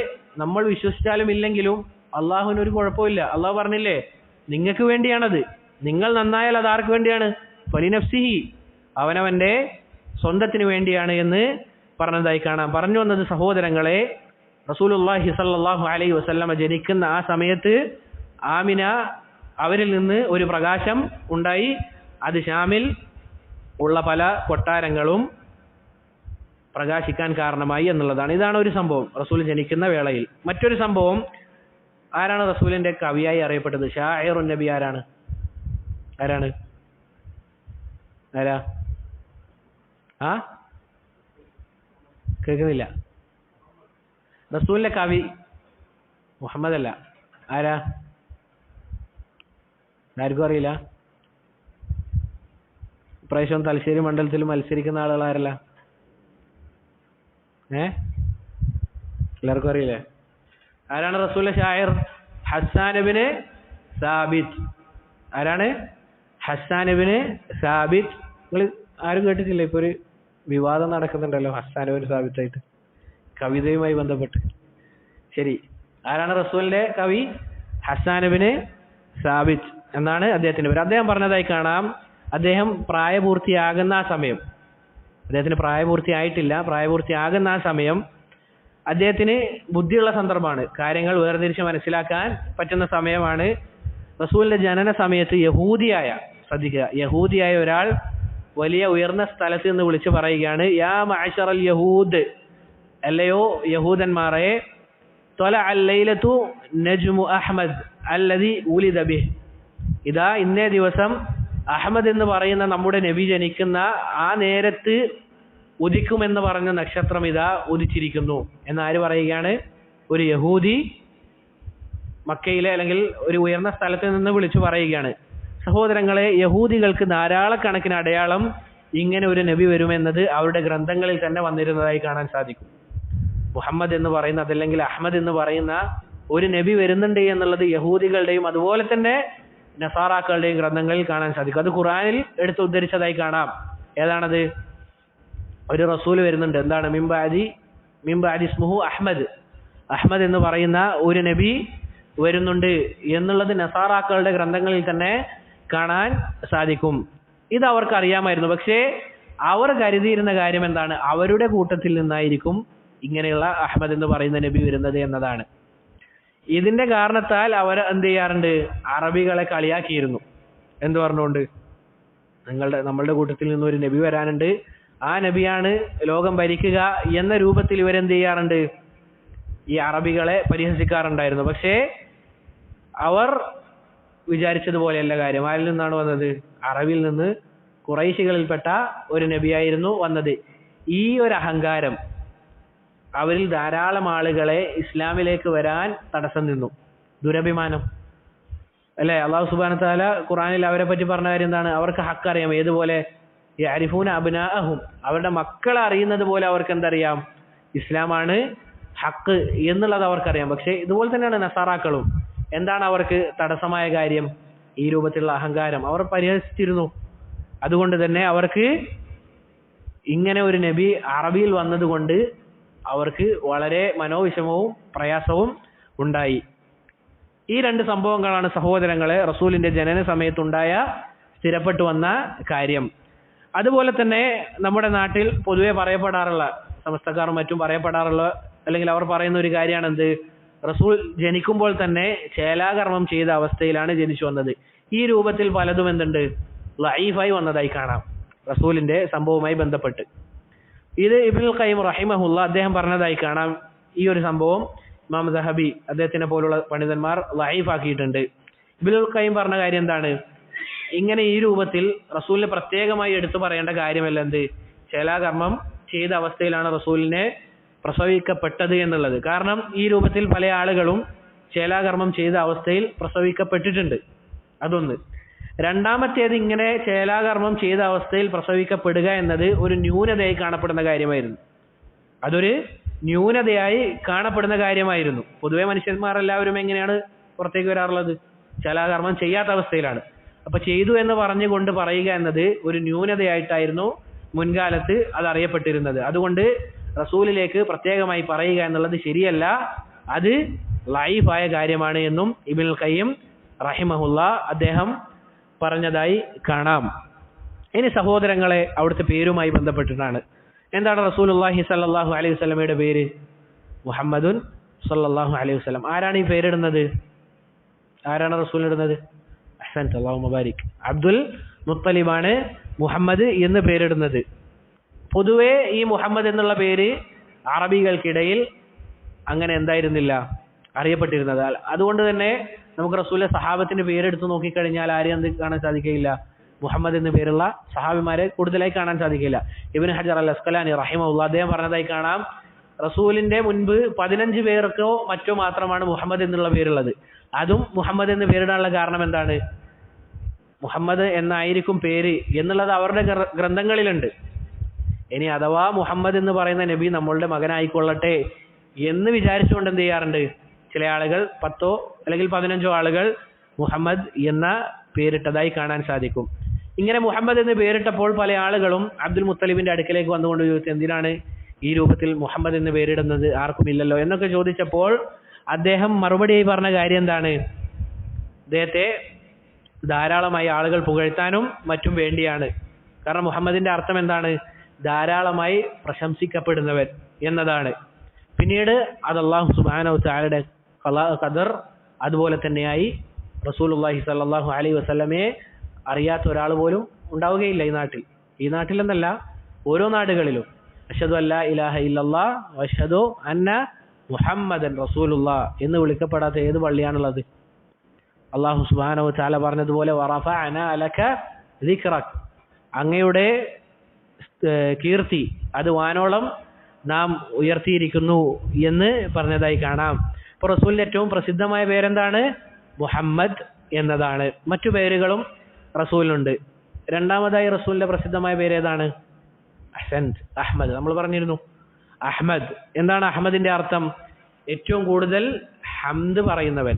നമ്മൾ വിശ്വസിച്ചാലും ഇല്ലെങ്കിലും അള്ളാഹുവിന് ഒരു കുഴപ്പമില്ല. അള്ളാഹു പറഞ്ഞില്ലേ, നിങ്ങൾക്ക് വേണ്ടിയാണത്. നിങ്ങൾ നന്നായാൽ അത് ആർക്ക് വേണ്ടിയാണ്? ഫലിനഫ്സിഹി, അവനവൻ്റെ സ്വന്തത്തിന് വേണ്ടിയാണ് എന്ന് പറഞ്ഞതായി കാണാം. പറഞ്ഞു വന്നത് സഹോദരങ്ങളെ, റസൂലുള്ളാഹി സ്വല്ലല്ലാഹു അലൈഹി വസല്ലമ ജനിക്കുന്ന ആ സമയത്ത് ആമിന അവരിൽ നിന്ന് ഒരു പ്രകാശം ഉണ്ടായി. അത് ഷാമിൽ ഉള്ള പല കൊട്ടാരങ്ങളും പ്രകാശിക്കാൻ കാരണമായി എന്നുള്ളതാണ്. ഇതാണ് ഒരു സംഭവം റസൂൽ ജനിക്കുന്ന വേളയിൽ. മറ്റൊരു സംഭവം, ആരാണ് റസൂലിന്റെ കവിയായി അറിയപ്പെട്ടത്? ഷാഇറുൻ നബി ആരാണ്? ആരാ? കേൾക്കുന്നില്ല. റസൂലിന്റെ കവി മുഹമ്മദ് അല്ല. ആരാ? ആർക്കും അറിയില്ല. ഇപ്രാവശ്യം തലശ്ശേരി മണ്ഡലത്തിൽ മത്സരിക്കുന്ന ആളുകൾ ആരല്ല? എല്ലാവർക്കും അറിയില്ലേ? ആരാണ് റസൂലിന്റെ ഷായർ? ഹസ്സാൻ ഇബ്നു സാബിത്ത്. ആരാണ്? ഹസ്സാൻ ഇബ്നു സാബിത്ത്. നിങ്ങൾ ആരും കേട്ടിട്ടില്ല? ഇപ്പൊ ഒരു വിവാദം നടക്കുന്നുണ്ടല്ലോ ഹസ്സാൻ ഇബ്നു സാബിത്തായിട്ട്, കവിതയുമായി ബന്ധപ്പെട്ട്. ശരി, ആരാണ് റസൂലിന്റെ കവി? ഹസ്സാൻ ഇബ്നു സാബിത്ത് എന്നാണ് അദ്ദേഹത്തിന്റെ പേര്. അദ്ദേഹം പറഞ്ഞതായി കാണാം, അദ്ദേഹം പ്രായപൂർത്തിയാകുന്ന ആ സമയം, അദ്ദേഹത്തിന് പ്രായപൂർത്തിയായിട്ടില്ല, പ്രായപൂർത്തിയാകുന്ന ആ സമയം അദ്ദേഹത്തിന് ബുദ്ധിയുള്ള സന്ദർഭമാണ്, കാര്യങ്ങൾ വേർതിരിച്ച് മനസ്സിലാക്കാൻ പറ്റുന്ന സമയമാണ്. റസൂലിന്റെ ജനന സമയത്ത് യഹൂദിയായ ഒരാൾ വലിയ ഉയർന്ന സ്ഥലത്ത് നിന്ന് വിളിച്ചു പറയുകയാണ്, യാ മഅശറൽ യഹൂദ്, അല്ലയോ യഹൂദന്മാരെ, ത്വലഅ അൽ-ലൈലതു നജ്മു അഹ്മദ് അല്ലദി ഉലിദ ബിഹ്, ഇതാ ഇന്നേ ദിവസം അഹമ്മദ് എന്ന് പറയുന്ന നമ്മുടെ നബി ജനിക്കുന്ന ആ നേരത്ത് ഉദിക്കുമെന്ന് പറഞ്ഞ നക്ഷത്രം ഇതാ ഉദിച്ചിരിക്കുന്നു എന്നാര് പറയുകയാണ്? ഒരു യഹൂദി മക്കയിലെ അല്ലെങ്കിൽ ഒരു ഉയർന്ന സ്ഥലത്ത് നിന്ന് വിളിച്ചു പറയുകയാണ്. സഹോദരങ്ങളെ, യഹൂദികൾക്ക് ധാരാളക്കണക്കിന് അടയാളം ഇങ്ങനെ ഒരു നബി വരുമെന്നത് അവരുടെ ഗ്രന്ഥങ്ങളിൽ തന്നെ വന്നിരുന്നതായി കാണാൻ സാധിക്കും. മുഹമ്മദ് എന്ന് പറയുന്ന, അതല്ലെങ്കിൽ അഹമ്മദ് എന്ന് പറയുന്ന ഒരു നബി വരുന്നുണ്ട് എന്നുള്ളത് യഹൂദികളുടെയും അതുപോലെ തന്നെ നസാറാക്കളുടെയും ഗ്രന്ഥങ്ങളിൽ കാണാൻ സാധിക്കും. അത് ഖുർആനിൽ എടുത്ത് ഉദ്ധരിച്ചതായി കാണാം. ഏതാണത്? ഒരു റസൂൽ വരുന്നുണ്ട്. എന്താണ്? മിംബഅദി ഇസ്മുഹു അഹ്മദ്, അഹ്മദ് എന്ന് പറയുന്ന ഒരു നബി വരുന്നുണ്ട് എന്നുള്ളത് നസാറാക്കളുടെ ഗ്രന്ഥങ്ങളിൽ തന്നെ കാണാൻ സാധിക്കും. ഇത് അവർക്ക് അറിയാമായിരുന്നു. പക്ഷേ അവർ കരുതിയിരുന്ന കാര്യം എന്താണ്? അവരുടെ കൂട്ടത്തിൽ നിന്നായിരിക്കും ഇങ്ങനെയുള്ള അഹ്മദ് എന്ന് പറയുന്ന നബി വരുന്നത് എന്നതാണ്. ഇതിന്റെ കാരണത്താൽ അവർ എന്ത് ചെയ്യാറുണ്ട്? അറബികളെ കളിയാക്കിയിരുന്നു. എന്ത് പറഞ്ഞുകൊണ്ട്? നമ്മളുടെ കൂട്ടത്തിൽ നിന്ന് ഒരു നബി വരാനുണ്ട്, ആ നബിയാണ് ലോകം ഭരിക്കുക എന്ന രൂപത്തിൽ ഇവരെന്ത് ചെയ്യാറുണ്ട്? ഈ അറബികളെ പരിഹസിക്കാറുണ്ടായിരുന്നു. പക്ഷേ അവർ വിചാരിച്ചതുപോലെയല്ല കാര്യം. ആരിൽ നിന്നാണ് വന്നത്? അറബിയിൽ നിന്ന്, ഖുറൈശികളിൽപ്പെട്ട ഒരു നബിയായിരുന്നു വന്നത്. ഈ ഒരു അഹങ്കാരം അവരിൽ ധാരാളം ആളുകളെ ഇസ്ലാമിലേക്ക് വരാൻ തടസ്സം നിന്നു. ദുരഭിമാനം അല്ലെ? അള്ളാഹു സുബ്ഹാനഹു വ തആല ഖുർആനിൽ അവരെ പറ്റി പറഞ്ഞ കാര്യം എന്താണ്? അവർക്ക് ഹക്ക് അറിയാം. ഏതുപോലെ? യഅരിഫൂന അബ്നാഅഹും, അവരുടെ മക്കളെ അറിയുന്നത് പോലെ അവർക്ക് എന്തറിയാം? ഇസ്ലാമാണ് ഹക്ക് എന്നുള്ളത് അവർക്കറിയാം. പക്ഷെ ഇതുപോലെ തന്നെയാണ് നസാറാക്കളും. എന്താണ് അവർക്ക് തടസ്സമായ കാര്യം? ഈ രൂപത്തിലുള്ള അഹങ്കാരം. അവർ പരിഹസിച്ചിരുന്നു. അതുകൊണ്ട് തന്നെ അവർക്ക് ഇങ്ങനെ ഒരു നബി അറബിയിൽ വന്നതുകൊണ്ട് അവർക്ക് വളരെ മനോവിഷമവും പ്രയാസവും ഉണ്ടായി. ഈ രണ്ട് സംഭവങ്ങളാണ് സഹോദരങ്ങളെ റസൂലിന്റെ ജനന സമയത്തുണ്ടായ സ്ഥിരപ്പെട്ടു വന്ന കാര്യം. അതുപോലെ തന്നെ നമ്മുടെ നാട്ടിൽ പൊതുവെ പറയപ്പെടാറുള്ള, സമസ്തക്കാരും മറ്റും പറയപ്പെടാറുള്ള, അല്ലെങ്കിൽ അവർ പറയുന്ന ഒരു കാര്യമാണ് എന്ത്? റസൂൽ ജനിക്കുമ്പോൾ തന്നെ ചേലാകർമ്മം ചെയ്ത അവസ്ഥയിലാണ് ജനിച്ചു വന്നത്. ഈ രൂപത്തിൽ പലതും എന്തുണ്ട്? ലഈഫായി വന്നതായി കാണാം റസൂലിന്റെ സംഭവവുമായി ബന്ധപ്പെട്ട്. ഇത് ഇബ്നുൽ ഖയ്യിം റഹിമഹുല്ല അദ്ദേഹം പറഞ്ഞതായി കാണാം. ഈ ഒരു സംഭവം ഇമാം ദഹബി അദ്ദേഹത്തിനെ പോലുള്ള പണ്ഡിതന്മാർ ലഈഫാക്കിയിട്ടുണ്ട്. ഇബ്നുൽ ഖയ്യിം പറഞ്ഞ കാര്യം എന്താണ്? ഇങ്ങനെ ഈ രൂപത്തിൽ റസൂലിനെ പ്രത്യേകമായി എടുത്തു പറയേണ്ട കാര്യമല്ല എന്ത്? ചേലാകർമ്മം ചെയ്ത അവസ്ഥയിലാണ് റസൂലിനെ പ്രസവിക്കപ്പെട്ടത് എന്നുള്ളത്. കാരണം ഈ രൂപത്തിൽ പല ആളുകളും ചേലാകർമ്മം ചെയ്ത അവസ്ഥയിൽ പ്രസവിക്കപ്പെട്ടിട്ടുണ്ട്. അതൊന്ന്. രണ്ടാമത്തേത്, ഇങ്ങനെ ചേലാകർമ്മം ചെയ്ത അവസ്ഥയിൽ പ്രസവിക്കപ്പെടുക എന്നത് ഒരു ന്യൂനതയായി കാണപ്പെടുന്ന കാര്യമായിരുന്നു. അതൊരു ന്യൂനതയായി കാണപ്പെടുന്ന കാര്യമായിരുന്നു. പൊതുവെ മനുഷ്യന്മാരെല്ലാവരും എങ്ങനെയാണ് പുറത്തേക്ക് വരാറുള്ളത്? ചേലാകർമ്മം ചെയ്യാത്ത അവസ്ഥയിലാണ്. അപ്പൊ ചെയ്തു എന്ന് പറഞ്ഞുകൊണ്ട് പറയുക എന്നത് ഒരു ന്യൂനതയായിട്ടായിരുന്നു മുൻകാലത്ത് അത് അറിയപ്പെട്ടിരുന്നത്. അതുകൊണ്ട് റസൂലിലേക്ക് പ്രത്യേകമായി പറയുക എന്നുള്ളത് ശരിയല്ല, അത് ലഈഫായ കാര്യമാണ് എന്നും ഇബ്നുൽ ഖയ്യിം റഹിമഹുല്ല അദ്ദേഹം പറഞ്ഞതായി കാണാം. ഇനി സഹോദരങ്ങളെ, അവിടുത്തെ പേരുമായി ബന്ധപ്പെട്ടിട്ടാണ്. എന്താണ് റസൂലുള്ളാഹി സ്വല്ലല്ലാഹു അലൈഹി വസല്ലമയുടെ പേര്? മുഹമ്മദുൻ സ്വല്ലല്ലാഹു അലൈഹി വസല്ലം. ആരാണ് ഈ പേരിടുന്നത്? ആരാണ് റസൂലിടുന്നത്? അഹ്സൻത അല്ലാഹുമ്മ ബാരിക്. അബ്ദുൽ മുത്തലിബാണ് മുഹമ്മദ് എന്ന് പേരിടുന്നത്. പൊതുവെ ഈ മുഹമ്മദ് എന്നുള്ള പേര് അറബികൾക്കിടയിൽ അങ്ങനെ എന്തായിരുന്നില്ല, അറിയപ്പെട്ടിരുന്നത്. അതുകൊണ്ട് തന്നെ നമുക്ക് റസൂലിന്റെ സഹാബത്തിന്റെ പേരെടുത്ത് നോക്കിക്കഴിഞ്ഞാൽ ആരെയും എന്ത് കാണാൻ സാധിക്കുകയില്ല, മുഹമ്മദ് എന്ന പേരുള്ള സഹാബിമാരെ കൂടുതലായി കാണാൻ സാധിക്കില്ല. ഇബ്നു ഹജർ അൽ അസ്ഖലാനി റഹിമഹുല്ലാഹ് അദ്ദേഹം പറഞ്ഞതായി കാണാം, റസൂലിന്റെ മുൻപ് 15 പേർക്കോ മറ്റോ മാത്രമാണ് മുഹമ്മദ് എന്നുള്ള പേരുള്ളത്. അതും മുഹമ്മദ് എന്ന് പേരിടാനുള്ള കാരണം എന്താണ്? മുഹമ്മദ് എന്നായിരിക്കും പേര് എന്നുള്ളത് അവരുടെ ഗ്രന്ഥങ്ങളിലുണ്ട്. ഇനി അഥവാ മുഹമ്മദ് എന്ന് പറയുന്ന നബി നമ്മളുടെ മകനായിക്കൊള്ളട്ടെ എന്ന് വിചാരിച്ചുകൊണ്ട് എന്ത് ചെയ്യാറുണ്ട്, ചില ആളുകൾ 10 അല്ലെങ്കിൽ 15 ആളുകൾ മുഹമ്മദ് എന്ന പേരിട്ടതായി കാണാൻ സാധിക്കും. ഇങ്ങനെ മുഹമ്മദ് എന്ന് പേരിട്ടപ്പോൾ പല ആളുകളും അബ്ദുൽ മുത്തലിബിന്റെ അടുക്കലേക്ക് വന്നുകൊണ്ട് ചോദിച്ചു, എന്തിനാണ് ഈ രൂപത്തിൽ മുഹമ്മദ് എന്ന് പേരിടുന്നത്, ആർക്കും ഇല്ലല്ലോ എന്നൊക്കെ ചോദിച്ചപ്പോൾ അദ്ദേഹം മറുപടിയായി പറഞ്ഞ കാര്യം എന്താണ്? അദ്ദേഹത്തെ ധാരാളമായി ആളുകൾ പുകഴ്ത്താനും മറ്റും വേണ്ടിയാണ്. കാരണം മുഹമ്മദിന്റെ അർത്ഥം എന്താണ്? ധാരാളമായി പ്രശംസിക്കപ്പെടുന്നവൻ എന്നതാണ്. പിന്നീട് അത് അല്ലാഹു സുബ്ഹാനഹു വ തആലയുടെ ഖദർ അതുപോലെ തന്നെയായി റസൂലുള്ളാഹി സ്വല്ലല്ലാഹു അലൈഹി വസല്ലമയെ അറിയാത്ത ഒരാൾ പോലും ഉണ്ടാവുകയില്ല ഈ നാട്ടിൽ എന്നല്ല, ഓരോ നാടുകളിലും. അഷ്ഹദു അല്ലാ ഇലാഹ ഇല്ലല്ലാഹ് വഅഷ്ഹദു അന്ന മുഹമ്മദൻ റസൂലുള്ളാഹ് എന്ന് വിളിക്കപ്പെടാത്ത ഏത് പള്ളിയാണുള്ളത്? അല്ലാഹു സുബ്ഹാനഹു വ തആല പറഞ്ഞതുപോലെ വറഫഅനാ ലക ദിക്റക്, അങ്ങയുടെ കീർത്തി അത് വാനോളം നാം ഉയർത്തിയിരിക്കുന്നു എന്ന് പറഞ്ഞതായി കാണാം. അപ്പോൾ റസൂലിന്റെ ഏറ്റവും പ്രസിദ്ധമായ പേരെന്താണ്? മുഹമ്മദ് എന്നതാണ്. മറ്റു പേരുകളും റസൂലിനുണ്ട്. രണ്ടാമതായി റസൂലിന്റെ പ്രസിദ്ധമായ പേര് ഏതാണ്? അഹ്സൻത്, അഹ്മദ്. നമ്മൾ പറഞ്ഞിരുന്നു അഹ്മദ്. എന്താണ് അഹ്മദിന്റെ അർത്ഥം? ഏറ്റവും കൂടുതൽ ഹംദ് പറയുന്നവൻ.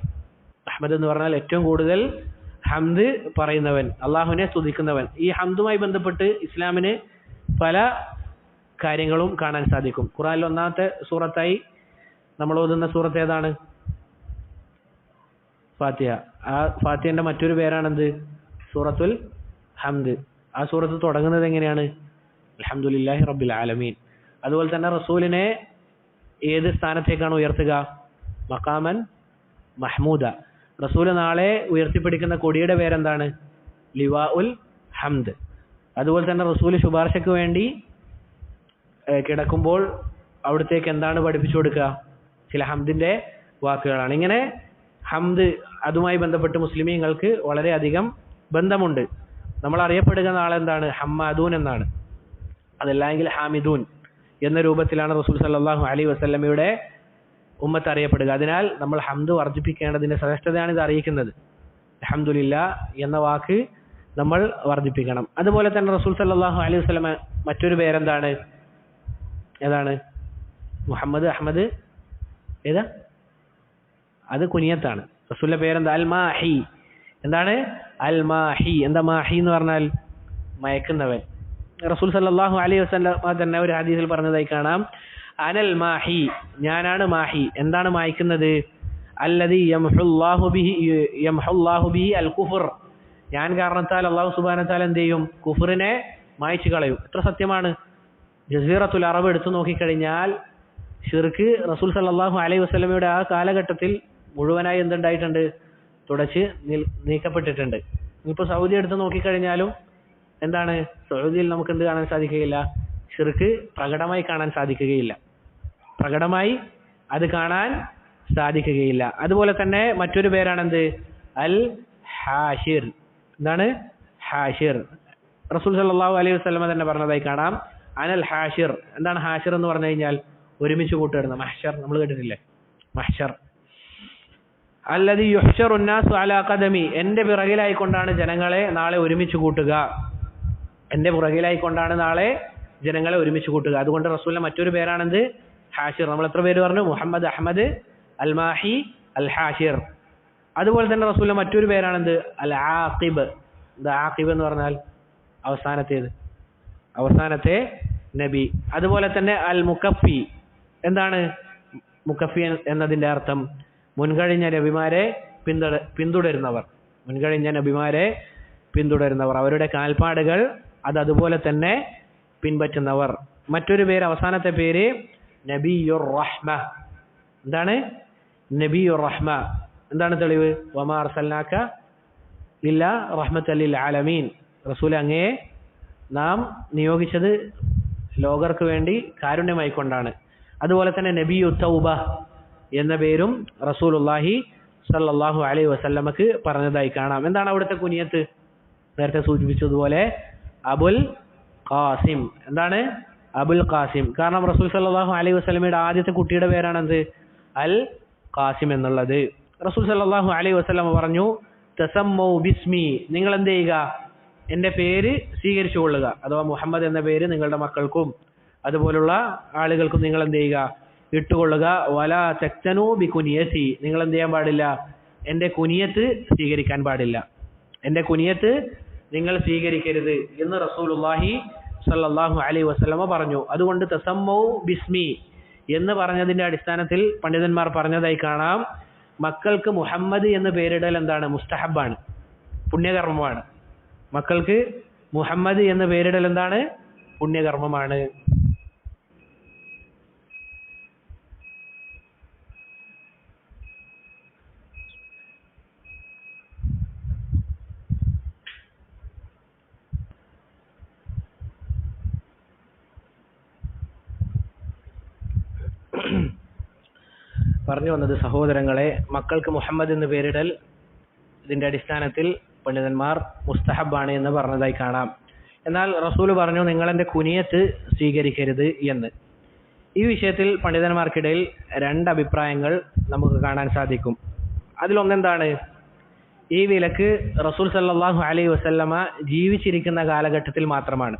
അഹ്മദ് എന്ന് പറഞ്ഞാൽ ഏറ്റവും കൂടുതൽ ഹംദ് പറയുന്നവൻ, അള്ളാഹുവിനെ സ്തുതിക്കുന്നവൻ. ഈ ഹംദുമായി ബന്ധപ്പെട്ട് ഇസ്ലാമിന് പല കാര്യങ്ങളും കാണാൻ സാധിക്കും. ഖുർആനിൽ ഒന്നാമത്തെ സൂറത്തായി നമ്മൾ ഓതുന്ന സൂറത്ത് ഏതാണ്? ഫാത്തിഹ. ആ ഫാത്തിഹന്റെ മറ്റൊരു പേരാണെന്ത്? സൂറത്തുൽ ഹംദ്. ആ സൂറത്ത് തുടങ്ങുന്നത് എങ്ങനെയാണ്? അൽഹംദുലില്ലാഹി റബ്ബിൽ ആലമീൻ. അതുപോലെ തന്നെ റസൂലിനെ ഏത് സ്ഥാനത്തേക്കാണ് ഉയർത്തുക? മഖാമൻ മഹ്മൂദ. റസൂൽ നാളെ ഉയർത്തിപ്പിടിക്കുന്ന കൊടിയുടെ പേരെന്താണ്? ലിവാഉൽ ഹംദ്. അതുപോലെ തന്നെ റസൂൽ ശുപാർശയ്ക്ക് വേണ്ടി കിടക്കുമ്പോൾ അവിടത്തേക്ക് എന്താണ് പഠിപ്പിച്ചു കൊടുക്കുക? ചില ഹംദിന്റെ വാക്കുകളാണ്. ഇങ്ങനെ ഹംദ് അതുമായി ബന്ധപ്പെട്ട് മുസ്ലിമീങ്ങൾക്ക് വളരെയധികം ബന്ധമുണ്ട്. നമ്മൾ അറിയപ്പെടുക നാളെ എന്താണ്? ഹമ്മാദൂൻ എന്നാണ്. അതല്ലെങ്കിൽ ഹാമിദൂൻ എന്ന രൂപത്തിലാണ് റസൂൽ സല്ലല്ലാഹു അലൈഹി വസല്ലമയുടെ ഉമ്മത്ത് അറിയപ്പെടുക. അതിനാൽ നമ്മൾ ഹംദ് വർദ്ധിപ്പിക്കേണ്ടതിന്റെ ശ്രേഷ്ഠതയാണ് ഇത് അറിയിക്കുന്നത്. അൽഹംദുലില്ലാ എന്ന വാക്ക് നമ്മൾ വർദ്ധിപ്പിക്കണം. അതുപോലെ തന്നെ റസൂൽ സല്ലല്ലാഹു അലൈഹി വസല്ലമ മറ്റൊരു പേരെന്താണ്? ഏതാണ്? മുഹമ്മദ്, അഹ്മദ്, ഏതാ? അത് കുനിയത്താണ്. റസൂലിന്റെ പേരെന്താ? അൽ മാഹി. എന്താണ്? അൽ മാഹി. എന്താ മാഹി എന്ന് പറഞ്ഞാൽ? മയക്കുന്നവൻ. റസൂൽ സല്ലല്ലാഹു അലൈഹി വസല്ലമ തന്നെ ഒരു ഹദീസിൽ പറഞ്ഞതായി കാണാം, അനൽ മാഹി, ഞാനാണ് മാഹി. എന്താണ് മായ്ക്കുന്നത്? അല്ലദീ യംഹുല്ലാഹു ബിഹി അൽ കുഫർ, ഞാൻ കാരണത്താൽ അല്ലാഹു സുബ്ഹാനഹു വ തആല എന്ത് ചെയ്യും? കുഫറിനെ മായ്ച്ചു കളയും. എത്ര സത്യമാണ്! ജസീറത്തുൽ അറബ് എടുത്തു നോക്കിക്കഴിഞ്ഞാൽ ഷിർക്ക് റസൂൽ സല്ലല്ലാഹു അലൈഹി വസല്ലമയുടെ ആ കാലഘട്ടത്തിൽ മുഴുവനായി എന്തുണ്ടായിട്ടുണ്ട്? തുടച്ച് നീക്കപ്പെട്ടിട്ടുണ്ട്. ഇപ്പോൾ സൗദി എടുത്ത് നോക്കിക്കഴിഞ്ഞാലും എന്താണ്? സൗദിയിൽ നമുക്ക് എന്ത് കാണാൻ സാധിക്കുകയില്ല? ഷിർക്ക് പ്രകടമായി കാണാൻ സാധിക്കുകയില്ല. പ്രകടമായി അത് കാണാൻ സാധിക്കുകയില്ല. അതുപോലെ തന്നെ മറ്റൊരു പേരാണെന്ത്? അൽ ഹാഷിർ. എന്താണ്? ഹാഷിർ. റസൂൽ സല്ലല്ലാഹു അലൈഹി വസല്ലമ തന്നെ പറഞ്ഞതായി കാണാം, അനൽ ഹാഷിർ. എന്താണ് ഹാഷിർ എന്ന് പറഞ്ഞു കഴിഞ്ഞാൽ? ഒരുമിച്ച് കൂട്ടുവരുന്ന. മഹ്ശർ നമ്മൾ കേട്ടിട്ടില്ലേ? മഹ്ശർ. അല്ലദീ യുഹ്ശറു നാസു അലാ ഖദമി, എന്റെ പിറകിലായിക്കൊണ്ടാണ് ജനങ്ങളെ നാളെ ഒരുമിച്ച് കൂട്ടുക. എന്റെ പുറകിലായിക്കൊണ്ടാണ് നാളെ ജനങ്ങളെ ഒരുമിച്ച് കൂട്ടുക. അതുകൊണ്ട് റസൂലിന്റെ മറ്റൊരു പേരാണെന്ത്? ഹാഷിർ. നമ്മൾ എത്ര പേര് പറഞ്ഞു? മുഹമ്മദ്, അഹ്മദ്, അൽ മാഹി, അൽ ഹാഷിർ. അതുപോലെ തന്നെ റസൂലിന്റെ മറ്റൊരു പേരാണെന്ത്? അൽ ആഖിബ്. എന്താ ആഖിബ് എന്ന് പറഞ്ഞാൽ? അവസാനത്തേത്, അവസാനത്തെ നബി. അതുപോലെ തന്നെ അൽ മുക്കഫി. എന്താണ് മുക്കഫി എന്നതിന്റെ അർത്ഥം? മുൻകഴിഞ്ഞ നബിമാരെ പിന്തുടരുന്നവർ. മുൻകഴിഞ്ഞ നബിമാരെ പിന്തുടരുന്നവർ, അവരുടെ കാൽപ്പാടുകൾ അതുപോലെ തന്നെ പിൻപറ്റുന്നവർ. മറ്റൊരു പേര്, അവസാനത്തെ പേര് നബിയുർ റഹ്മ. എന്താണ്? നബിയുർ റഹ്മ. എന്താണ് തെളിവ്? വമാ അർസൽനാക ഇല്ല റഹ്മത്തൽ ലിൽ ആലമീൻ. റസൂൽ അങ്ങയെ നാം നിയോഗിച്ചത് ലോകർക്ക് വേണ്ടി കാരുണ്യമായിക്കൊണ്ടാണ്. അതുപോലെ തന്നെ നബിയു തൗബ എന്ന പേരും റസൂലുള്ളാഹി സല്ലല്ലാഹു അലൈഹി വസല്ലമക്ക് പറഞ്ഞതായി കാണാം. എന്താണ് അവിടുത്തെ കുനിയത്ത്? നേരത്തെ സൂചിപ്പിച്ചതുപോലെ അബുൽ ഖാസിം. എന്താണ്? അബുൽ ഖാസിം. കാരണം റസൂൽ സല്ലല്ലാഹു അലൈഹി വസല്ലമയുടെ ആദ്യത്തെ കുട്ടിയുടെ പേരാണെന്ത്? അൽ ഖാസിം എന്നുള്ളത്. റസൂൽ സല്ലല്ലാഹു അലൈഹി വസല്ലമ പറഞ്ഞു, തസമ്മൗ ബിസ്മി, നിങ്ങൾ എന്ത് ചെയ്യുക? എൻ്റെ പേര് സ്വീകരിച്ചു കൊള്ളുക. അഥവാ മുഹമ്മദ് എന്ന പേര് നിങ്ങളുടെ മക്കൾക്കും അതുപോലുള്ള ആളുകൾക്കും നിങ്ങൾ എന്ത് ചെയ്യുക? ഇട്ടുകൊള്ളുക. വലാ തക്തനൂ ബികുനിയതി, നിങ്ങൾ എന്ത് ചെയ്യാൻ പാടില്ല? എൻ്റെ കുനിയത്ത് സ്വീകരിക്കാൻ പാടില്ല. എൻ്റെ കുനിയത്ത് നിങ്ങൾ സ്വീകരിക്കരുത് എന്ന് റസൂലുള്ളാഹി സല്ലല്ലാഹു അലൈഹി വസല്ലമ പറഞ്ഞു. അതുകൊണ്ട് തസമ്മൗ ബിസ്മി എന്ന് പറഞ്ഞതിന്റെ അടിസ്ഥാനത്തിൽ പണ്ഡിതന്മാർ പറഞ്ഞതായി കാണാം, മക്കൾക്ക് മുഹമ്മദ് എന്ന് പേരിടൽ എന്താണ്? മുസ്തഹബാണ്, പുണ്യകർമ്മമാണ്. മക്കൾക്ക് മുഹമ്മദ് എന്ന് പേരിടൽ എന്താണ്? പുണ്യകർമ്മമാണ്. പറഞ്ഞു വന്നത് സഹോദരങ്ങളെ, മക്കൾക്ക് മുഹമ്മദ് എന്ന് പേരിടൽ ഇതിന്റെ അടിസ്ഥാനത്തിൽ പണ്ഡിതന്മാർ മുസ്തഹബാണ് എന്ന് പറഞ്ഞതായി കാണാം. എന്നാൽ റസൂൽ പറഞ്ഞു, നിങ്ങൾ എൻ്റെ കുനിയത്ത് സ്വീകരിക്കരുത് എന്ന്. ഈ വിഷയത്തിൽ പണ്ഡിതന്മാർക്കിടയിൽ രണ്ട് അഭിപ്രായങ്ങൾ നമുക്ക് കാണാൻ സാധിക്കും. അതിലൊന്നെന്താണ്? ഈ വിലക്ക് റസൂൽ സല്ലല്ലാഹു അലൈഹി വസല്ലമ ജീവിച്ചിരിക്കുന്ന കാലഘട്ടത്തിൽ മാത്രമാണ്.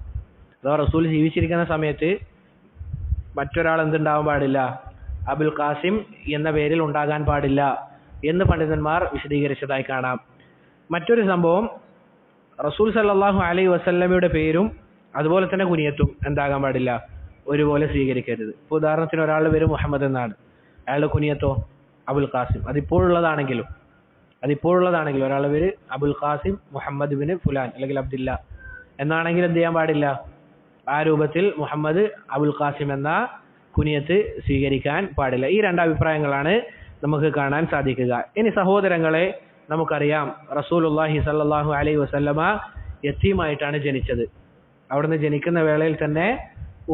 അഥവാ റസൂൽ ജീവിച്ചിരിക്കുന്ന സമയത്ത് മറ്റൊരാൾ എന്തുണ്ടാവാൻ പാടില്ല? അബുൽ ഖാസിം എന്ന പേരിൽ ഉണ്ടാകാൻ പാടില്ല എന്ന് പണ്ഡിതന്മാർ വിശദീകരിച്ചതായി കാണാം. മറ്റൊരു സംഭവം, റസൂൽ സല്ലല്ലാഹു അലൈഹി വസല്ലമയുടെ പേരും അതുപോലെ തന്നെ കുനിയത്തും എന്താകാൻ പാടില്ല? ഒരുപോലെ സ്വീകരിക്കരുത്. ഇപ്പോൾ ഉദാഹരണത്തിന് ഒരാളുടെ പേര് മുഹമ്മദ് എന്നാണ്, അയാളുടെ കുനിയത്തോ അബുൽ ഖാസിം. അതിപ്പോഴുള്ളതാണെങ്കിലും ഒരാളുടെ പേര് അബുൽ ഖാസിം മുഹമ്മദ് ബിൻ ഫുലാൻ അല്ലെങ്കിൽ അബ്ദില്ല എന്നാണെങ്കിൽ എന്ത് ചെയ്യാൻ പാടില്ല? ആ രൂപത്തിൽ മുഹമ്മദ് അബുൽ ഖാസിം എന്ന കുനിയത്ത് സ്വീകരിക്കാൻ പാടില്ല. ഈ രണ്ട് അഭിപ്രായങ്ങളാണ് നമുക്ക് കാണാൻ സാധിക്കുക. ഇനി സഹോദരങ്ങളെ, നമുക്കറിയാം റസൂലുള്ളാഹി സല്ലല്ലാഹു അലൈഹി വസല്ലമ യതീമായിട്ടാണ് ജനിച്ചത്. അവിടുന്ന് ജനിക്കുന്ന വേളയിൽ തന്നെ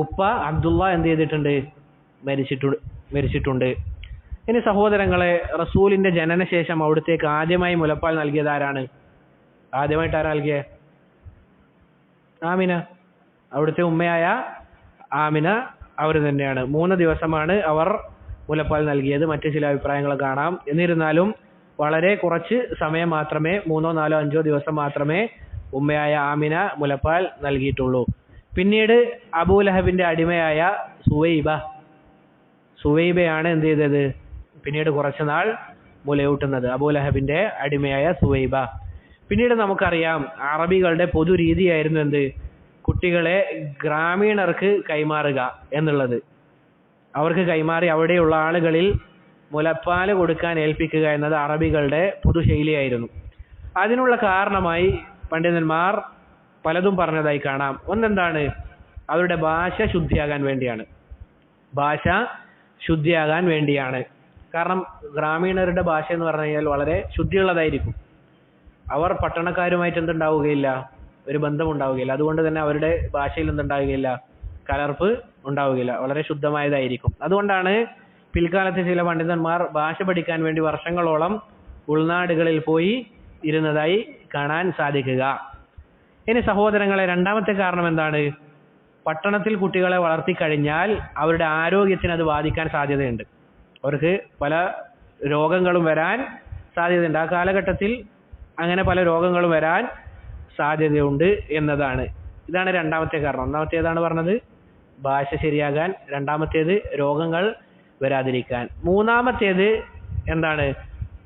ഉപ്പ അബ്ദുള്ള എന്ത് ചെയ്തിട്ടുണ്ട്? മരിച്ചിട്ടുണ്ട്. ഇനി സഹോദരങ്ങളെ, റസൂലിന്റെ ജനനശേഷം അവിടത്തേക്ക് ആദ്യമായി മുലപ്പാൽ നൽകിയത് ആരാണ്? ആദ്യമായിട്ട് ആരാ നൽകിയത്? ആമിന. അവിടുത്തെ ഉമ്മയായ ആമിന അവർ തന്നെയാണ്. 3 ദിവസമാണ് അവർ മുലപ്പാൽ നൽകിയത്. മറ്റു ചില അഭിപ്രായങ്ങൾ കാണാം. എന്നിരുന്നാലും വളരെ കുറച്ച് സമയം മാത്രമേ, 3, 4, 5 ദിവസം മാത്രമേ ഉമ്മയായ ആമിന മുലപ്പാൽ നൽകിയിട്ടുള്ളൂ. പിന്നീട് അബൂലഹബിന്റെ അടിമയായ സുവൈബയാണ് എന്ത് ചെയ്തത്? പിന്നീട് കുറച്ചുനാൾ മുലയൂട്ടുന്നത്. അബൂലഹബിന്റെ അടിമയായ സുവൈബ. പിന്നീട് നമുക്കറിയാം അറബികളുടെ പൊതു രീതിയായിരുന്നു എന്ത്? കുട്ടികളെ ഗ്രാമീണർക്ക് കൈമാറുക എന്നുള്ളത്. അവർക്ക് കൈമാറി അവിടെയുള്ള ആളുകളിൽ മുലപ്പാല് കൊടുക്കാൻ ഏൽപ്പിക്കുക എന്നത് അറബികളുടെ പൊതുശൈലിയായിരുന്നു. അതിനുള്ള കാരണമായി പണ്ഡിതന്മാർ പലതും പറഞ്ഞതായി കാണാം. ഒന്നെന്താണ്? അവരുടെ ഭാഷ ശുദ്ധിയാകാൻ വേണ്ടിയാണ്. കാരണം ഗ്രാമീണരുടെ ഭാഷ എന്ന് പറഞ്ഞു കഴിഞ്ഞാൽ വളരെ ശുദ്ധിയുള്ളതായിരിക്കും. അവർ പട്ടണക്കാരുമായിട്ട് എന്തുണ്ടാവുകയില്ല? ഒരു ബന്ധമുണ്ടാവുകയില്ല. അതുകൊണ്ട് തന്നെ അവരുടെ ഭാഷയിൽ എന്തുണ്ടാവുകയില്ല? കലർപ്പ് ഉണ്ടാവുകയില്ല. വളരെ ശുദ്ധമായതായിരിക്കും. അതുകൊണ്ടാണ് പിൽക്കാലത്ത് ചില പണ്ഡിതന്മാർ ഭാഷ പഠിക്കാൻ വേണ്ടി വർഷങ്ങളോളം ഉൾനാടുകളിൽ പോയി ഇരുന്നതായി കാണാൻ സാധിക്കുക. ഇനി സഹോദരങ്ങളെ, രണ്ടാമത്തെ കാരണം എന്താണ്? പട്ടണത്തിൽ കുട്ടികളെ വളർത്തിക്കഴിഞ്ഞാൽ അവരുടെ ആരോഗ്യത്തിന് അത് ബാധിക്കാൻ സാധ്യതയുണ്ട്. അവർക്ക് പല രോഗങ്ങളും വരാൻ സാധ്യതയുണ്ട്. ആ കാലഘട്ടത്തിൽ അങ്ങനെ പല രോഗങ്ങളും വരാൻ സാധ്യതയുണ്ട് എന്നതാണ്. ഇതാണ് രണ്ടാമത്തെ കാരണം. ഒന്നാമത്തേതാണ് പറഞ്ഞത് ഭാഷ ശരിയാകാൻ, രണ്ടാമത്തേത് രോഗങ്ങൾ വരാതിരിക്കാൻ. മൂന്നാമത്തേത് എന്താണ്?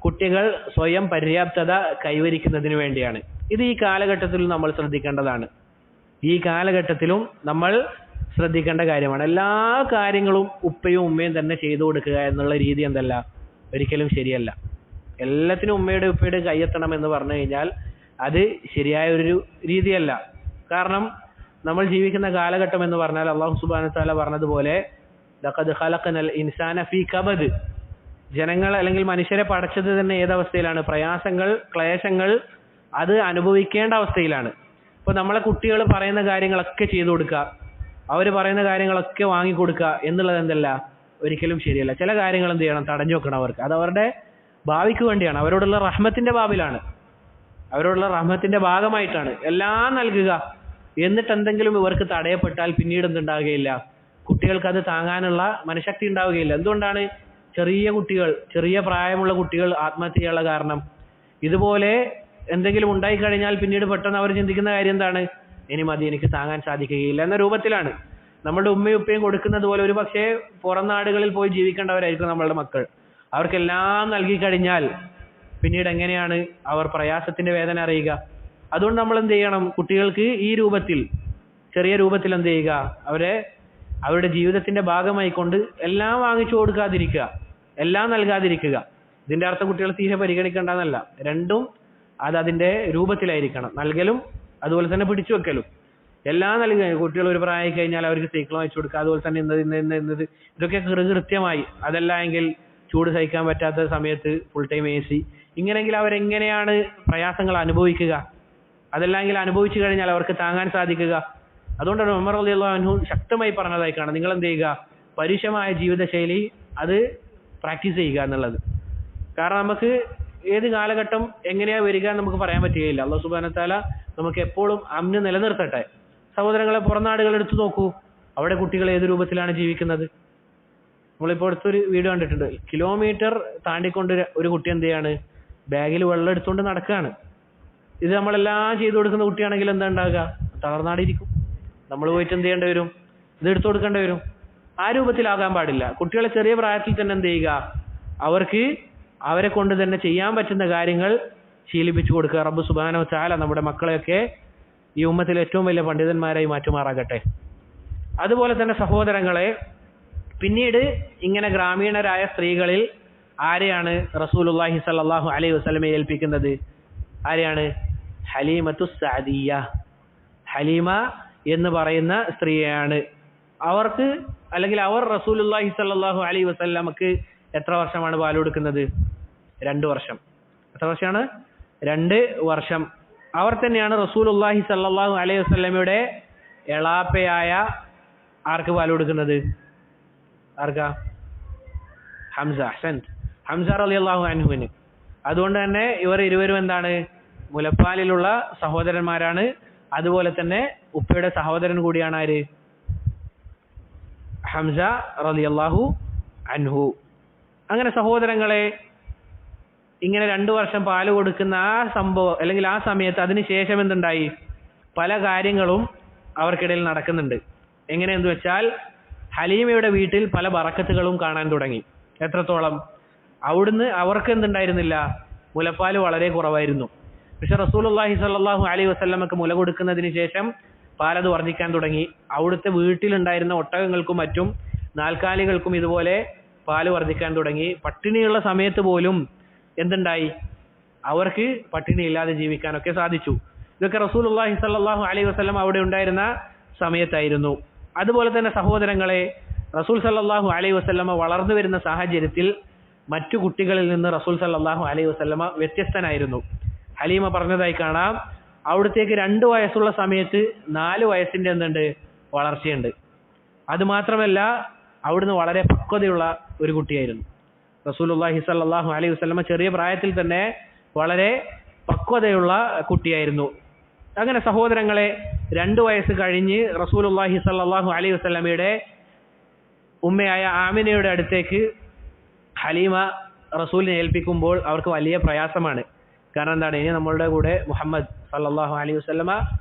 കുട്ടികൾ സ്വയം പര്യാപ്തത കൈവരിക്കുന്നതിന് വേണ്ടിയാണ്. ഇത് ഈ കാലഘട്ടത്തിലും നമ്മൾ ശ്രദ്ധിക്കേണ്ടതാണ്. ഈ കാലഘട്ടത്തിലും നമ്മൾ ശ്രദ്ധിക്കേണ്ട കാര്യമാണ്. എല്ലാ കാര്യങ്ങളും ഉപ്പയും ഉമ്മയും തന്നെ ചെയ്തു കൊടുക്കുക എന്നുള്ള രീതി എന്തല്ല? ഒരിക്കലും ശരിയല്ല. എല്ലാത്തിനും ഉമ്മയുടെ ഉപ്പയുടെ കൈയെത്തണം എന്ന് പറഞ്ഞു കഴിഞ്ഞാൽ അത് ശരിയായ ഒരു രീതിയല്ല. കാരണം നമ്മൾ ജീവിക്കുന്ന കാലഘട്ടം എന്ന് പറഞ്ഞാൽ അല്ലാഹു സുബ്ഹാനഹു വ തആല പറഞ്ഞതുപോലെ ലഖദ് ഖലഖനൽ ഇൻസാന ഫീ കബദ്, ജനങ്ങൾ അല്ലെങ്കിൽ മനുഷ്യരെ പടച്ചത് തന്നെ ഏതവസ്ഥയിലാണ്? പ്രയാസങ്ങൾ, ക്ലേശങ്ങൾ അത് അനുഭവിക്കേണ്ട അവസ്ഥയിലാണ്. ഇപ്പോൾ നമ്മളെ കുട്ടികൾ പറയുന്ന കാര്യങ്ങളൊക്കെ ചെയ്തു കൊടുക്കുക, അവർ പറയുന്ന കാര്യങ്ങളൊക്കെ വാങ്ങിക്കൊടുക്കുക എന്നുള്ളത് എന്തല്ല, ഒരിക്കലും ശരിയല്ല. ചില കാര്യങ്ങൾ എന്ത് ചെയ്യണം, തടഞ്ഞു വെക്കണം അവർക്ക്. അത് അവരുടെ ഭാവിക്ക് വേണ്ടിയാണ്, അവരോടുള്ള റഹ്മത്തിന്റെ ബാബിലാണ്, അവരോടുള്ള റഹ്മത്തിന്റെ ഭാഗമായിട്ടാണ്. എല്ലാം നൽകുക, എന്നിട്ട് എന്തെങ്കിലും ഇവർക്ക് തടയപ്പെട്ടാൽ പിന്നീട് എന്തുണ്ടാവുകയില്ല, കുട്ടികൾക്ക് അത് താങ്ങാനുള്ള മനഃശക്തി ഉണ്ടാവുകയില്ല. എന്തുകൊണ്ടാണ് ചെറിയ കുട്ടികൾ, ചെറിയ പ്രായമുള്ള കുട്ടികൾ ആത്മഹത്യ ചെയ്യാനുള്ള കാരണം? ഇതുപോലെ എന്തെങ്കിലും ഉണ്ടായിക്കഴിഞ്ഞാൽ പിന്നീട് പെട്ടെന്ന് അവർ ചിന്തിക്കുന്ന കാര്യം എന്താണ്, ഇനി മതി, എനിക്ക് താങ്ങാൻ സാധിക്കുകയില്ല എന്ന രൂപത്തിലാണ്. നമ്മുടെ ഉമ്മയും ഉപ്പയും കൊടുക്കുന്നത് പോലെ ഒരു പക്ഷേ പുറം നാടുകളിൽ പോയി ജീവിക്കേണ്ടവരായിരിക്കും നമ്മളുടെ മക്കൾ. അവർക്കെല്ലാം നൽകി കഴിഞ്ഞാൽ പിന്നീട് എങ്ങനെയാണ് അവർ പ്രയാസത്തിന്റെ വേദന അറിയുക? അതുകൊണ്ട് നമ്മൾ എന്ത് ചെയ്യണം, കുട്ടികൾക്ക് ഈ രൂപത്തിൽ, ചെറിയ രൂപത്തിൽ എന്ത് ചെയ്യുക, അവരുടെ ജീവിതത്തിന്റെ ഭാഗമായി കൊണ്ട് എല്ലാം വാങ്ങിച്ചു കൊടുക്കാതിരിക്കുക, എല്ലാം നൽകാതിരിക്കുക. ഇതിന്റെ അർത്ഥം കുട്ടികൾ തീരെ പരിഗണിക്കേണ്ടെന്നല്ല, രണ്ടും അതിന്റെ രൂപത്തിലായിരിക്കണം, നൽകലും അതുപോലെ തന്നെ പിടിച്ചു വെക്കലും. എല്ലാം നൽകുക. കുട്ടികൾ ഒരു പ്രായം കഴിഞ്ഞാൽ അവർക്ക് സൈക്കിൾ വാങ്ങിച്ചു കൊടുക്കുക, അതുപോലെ തന്നെ ഇന്നത് ഇതൊക്കെ കൃത്യമായി. അതല്ല എങ്കിൽ ചൂട് സഹിക്കാൻ പറ്റാത്ത സമയത്ത് ഫുൾ ടൈം AC. ഇങ്ങനെയെങ്കിൽ അവരെങ്ങനെയാണ് പ്രയാസങ്ങൾ അനുഭവിക്കുക? അതല്ലെങ്കിൽ അനുഭവിച്ചു കഴിഞ്ഞാൽ അവർക്ക് താങ്ങാൻ സാധിക്കുക? അതുകൊണ്ടാണ് ഉമർ റളിയല്ലാഹു അൻഹു ശക്തമായി പറഞ്ഞതായി കാണാം, നിങ്ങൾ എന്ത് ചെയ്യുക, പരുഷമായ ജീവിതശൈലി അത് പ്രാക്ടീസ് ചെയ്യുക എന്നുള്ളത്. കാരണം നമുക്ക് ഏത് കാലഘട്ടം എങ്ങനെയാ വരിക എന്ന് നമുക്ക് പറയാൻ പറ്റുകയില്ല. അല്ലാഹു സുബ്ഹാനഹു വ തആല നമുക്ക് എപ്പോഴും അമ്ന് നിലനിർത്തട്ടെ. സഹോദരങ്ങളെ, പുറം നാടുകൾ എടുത്തു നോക്കൂ, അവിടെ കുട്ടികൾ ഏത് രൂപത്തിലാണ് ജീവിക്കുന്നത്? നമ്മളിപ്പോൾ അടുത്തൊരു വീഡിയോ കണ്ടിട്ടുണ്ട്, കിലോമീറ്റർ താണ്ടിക്കൊണ്ട് ഒരു കുട്ടി എന്ത് ചെയ്യാണ്, ബാഗിൽ വെള്ളം എടുത്തുകൊണ്ട് നടക്കുകയാണ്. ഇത് നമ്മളെല്ലാം ചെയ്തു കൊടുക്കുന്ന കുട്ടിയാണെങ്കിൽ എന്താ ഉണ്ടാകുക, തളർന്നാടിയിരിക്കും. നമ്മൾ പോയിട്ട് എന്ത് ചെയ്യേണ്ടി വരും, ഇത് എടുത്തു കൊടുക്കേണ്ടി വരും. ആ രൂപത്തിലാകാൻ പാടില്ല. കുട്ടികളെ ചെറിയ പ്രായത്തിൽ തന്നെ എന്ത് ചെയ്യുക, അവരെ കൊണ്ട് തന്നെ ചെയ്യാൻ പറ്റുന്ന കാര്യങ്ങൾ ശീലിപ്പിച്ചു കൊടുക്കുക. റബ്ബ് സുബ്ഹാനഹു വ തആല നമ്മുടെ മക്കളെയൊക്കെ ഈ ഉമ്മത്തിൽ ഏറ്റവും വലിയ പണ്ഡിതന്മാരായി മാറ്റുമാറാകട്ടെ. അതുപോലെ തന്നെ സഹോദരങ്ങളെ, പിന്നീട് ഇങ്ങനെ ഗ്രാമീണരായ സ്ത്രീകളിൽ ആരെയാണ് റസൂലുള്ളാഹി സ്വല്ലല്ലാഹു അലൈഹി വസല്ലമയെ ഏൽപ്പിക്കുന്നത്? ആരെയാണ്? ഹലീമത്തു സഅദിയ്യ. ഹലീമ എന്ന് പറയുന്ന സ്ത്രീയാണ്. അവർ റസൂലുള്ളാഹി സ്വല്ലല്ലാഹു അലൈഹി വസല്ലമക്ക് എത്ര വർഷമാണ് പാൽ കൊടുക്കുന്നത്? 2 വർഷം. എത്ര വർഷമാണ്? 2 വർഷം. അവർ തന്നെയാണ് റസൂലുള്ളാഹി സ്വല്ലല്ലാഹു അലൈഹി വസല്ലമയുടെ എളാപ്പയായ ആർക്ക് പാൽ കൊടുക്കുന്നത്? ആർക്കാ? ഹംസ. ഹംസ റളിയല്ലാഹു അൻഹുവിന്. അതുകൊണ്ട് തന്നെ ഇവർ ഇരുവരും എന്താണ്, മുലപ്പാലിലുള്ള സഹോദരന്മാരാണ്. അതുപോലെ തന്നെ ഉപ്പയുടെ സഹോദരൻ കൂടിയാണ് ആര്? ഹംസ റളിയല്ലാഹു അൻഹു. അങ്ങനെ സഹോദരങ്ങളെ, ഇങ്ങനെ 2 വർഷം പാല് കൊടുക്കുന്ന ആ സംഭവം അല്ലെങ്കിൽ ആ സമയത്ത് അതിനുശേഷം എന്തുണ്ടായി? പല കാര്യങ്ങളും അവർക്കിടയിൽ നടക്കുന്നുണ്ട്. എങ്ങനെയെന്ന് വെച്ചാൽ, ഹലീമയുടെ വീട്ടിൽ പല ബറക്കത്തുകളും കാണാൻ തുടങ്ങി. എത്രത്തോളം? അവിടുന്ന് അവർക്ക് എന്തുണ്ടായിരുന്നില്ല, മുലപ്പാൽ വളരെ കുറവായിരുന്നു. പക്ഷെ റസൂലുള്ളാഹി സ്വല്ലല്ലാഹു അലൈഹി വസല്ലമക്ക് മുല കൊടുക്കുന്നതിന് ശേഷം പാലത് വർദ്ധിക്കാൻ തുടങ്ങി. അവിടുത്തെ വീട്ടിലുണ്ടായിരുന്ന ഒട്ടകങ്ങൾക്കും മറ്റും നാൽക്കാലികൾക്കും ഇതുപോലെ പാല് വർദ്ധിക്കാൻ തുടങ്ങി. പട്ടിണിയുള്ള സമയത്ത് പോലും എന്തുണ്ടായി, അവർക്ക് പട്ടിണി ഇല്ലാതെ ജീവിക്കാനൊക്കെ സാധിച്ചു. ഇതൊക്കെ റസൂലുള്ളാഹി സ്വല്ലല്ലാഹു അലൈഹി വസല്ലം അവിടെ ഉണ്ടായിരുന്ന സമയത്തായിരുന്നു. അതുപോലെ തന്നെ സഹോദരങ്ങളെ, റസൂൽ സല്ലല്ലാഹു അലൈഹി വസല്ലമ വളർന്നു വരുന്ന സാഹചര്യത്തിൽ മറ്റു കുട്ടികളിൽ നിന്ന് റസൂൽ സല്ലല്ലാഹു അലൈഹി വസല്ലമ വ്യത്യസ്തനായിരുന്നു. ഹലീമ പറഞ്ഞതായി കാണാം, അവിടത്തേക്ക് 2 വയസ്സുള്ള സമയത്ത് 4 വയസ്സിന്റെ എന്തുണ്ട്, വളർച്ചയുണ്ട്. അതുമാത്രമല്ല, അവിടുന്ന് വളരെ പക്വതയുള്ള ഒരു കുട്ടിയായിരുന്നു. റസൂലുള്ളാഹി സ്വല്ലല്ലാഹു അലൈഹി വസല്ലമ ചെറിയ പ്രായത്തിൽ തന്നെ വളരെ പക്വതയുള്ള കുട്ടിയായിരുന്നു. അങ്ങനെ സഹോദരങ്ങളെ, 2 വയസ്സ് കഴിഞ്ഞ് റസൂലുള്ളാഹി സ്വല്ലല്ലാഹു അലൈഹി വസല്ലമയുടെ ഉമ്മയായ ആമിനയുടെ അടുത്തേക്ക് ഹലീമ റസൂലിനെ ഏൽപ്പിക്കുമ്പോൾ അവർക്ക് വലിയ പ്രയാസമാണ്. കാരണം എന്താണ്, ഇനി നമ്മളുടെ കൂടെ മുഹമ്മദ് സല്ലല്ലാഹു അലൈഹി വസല്ലമ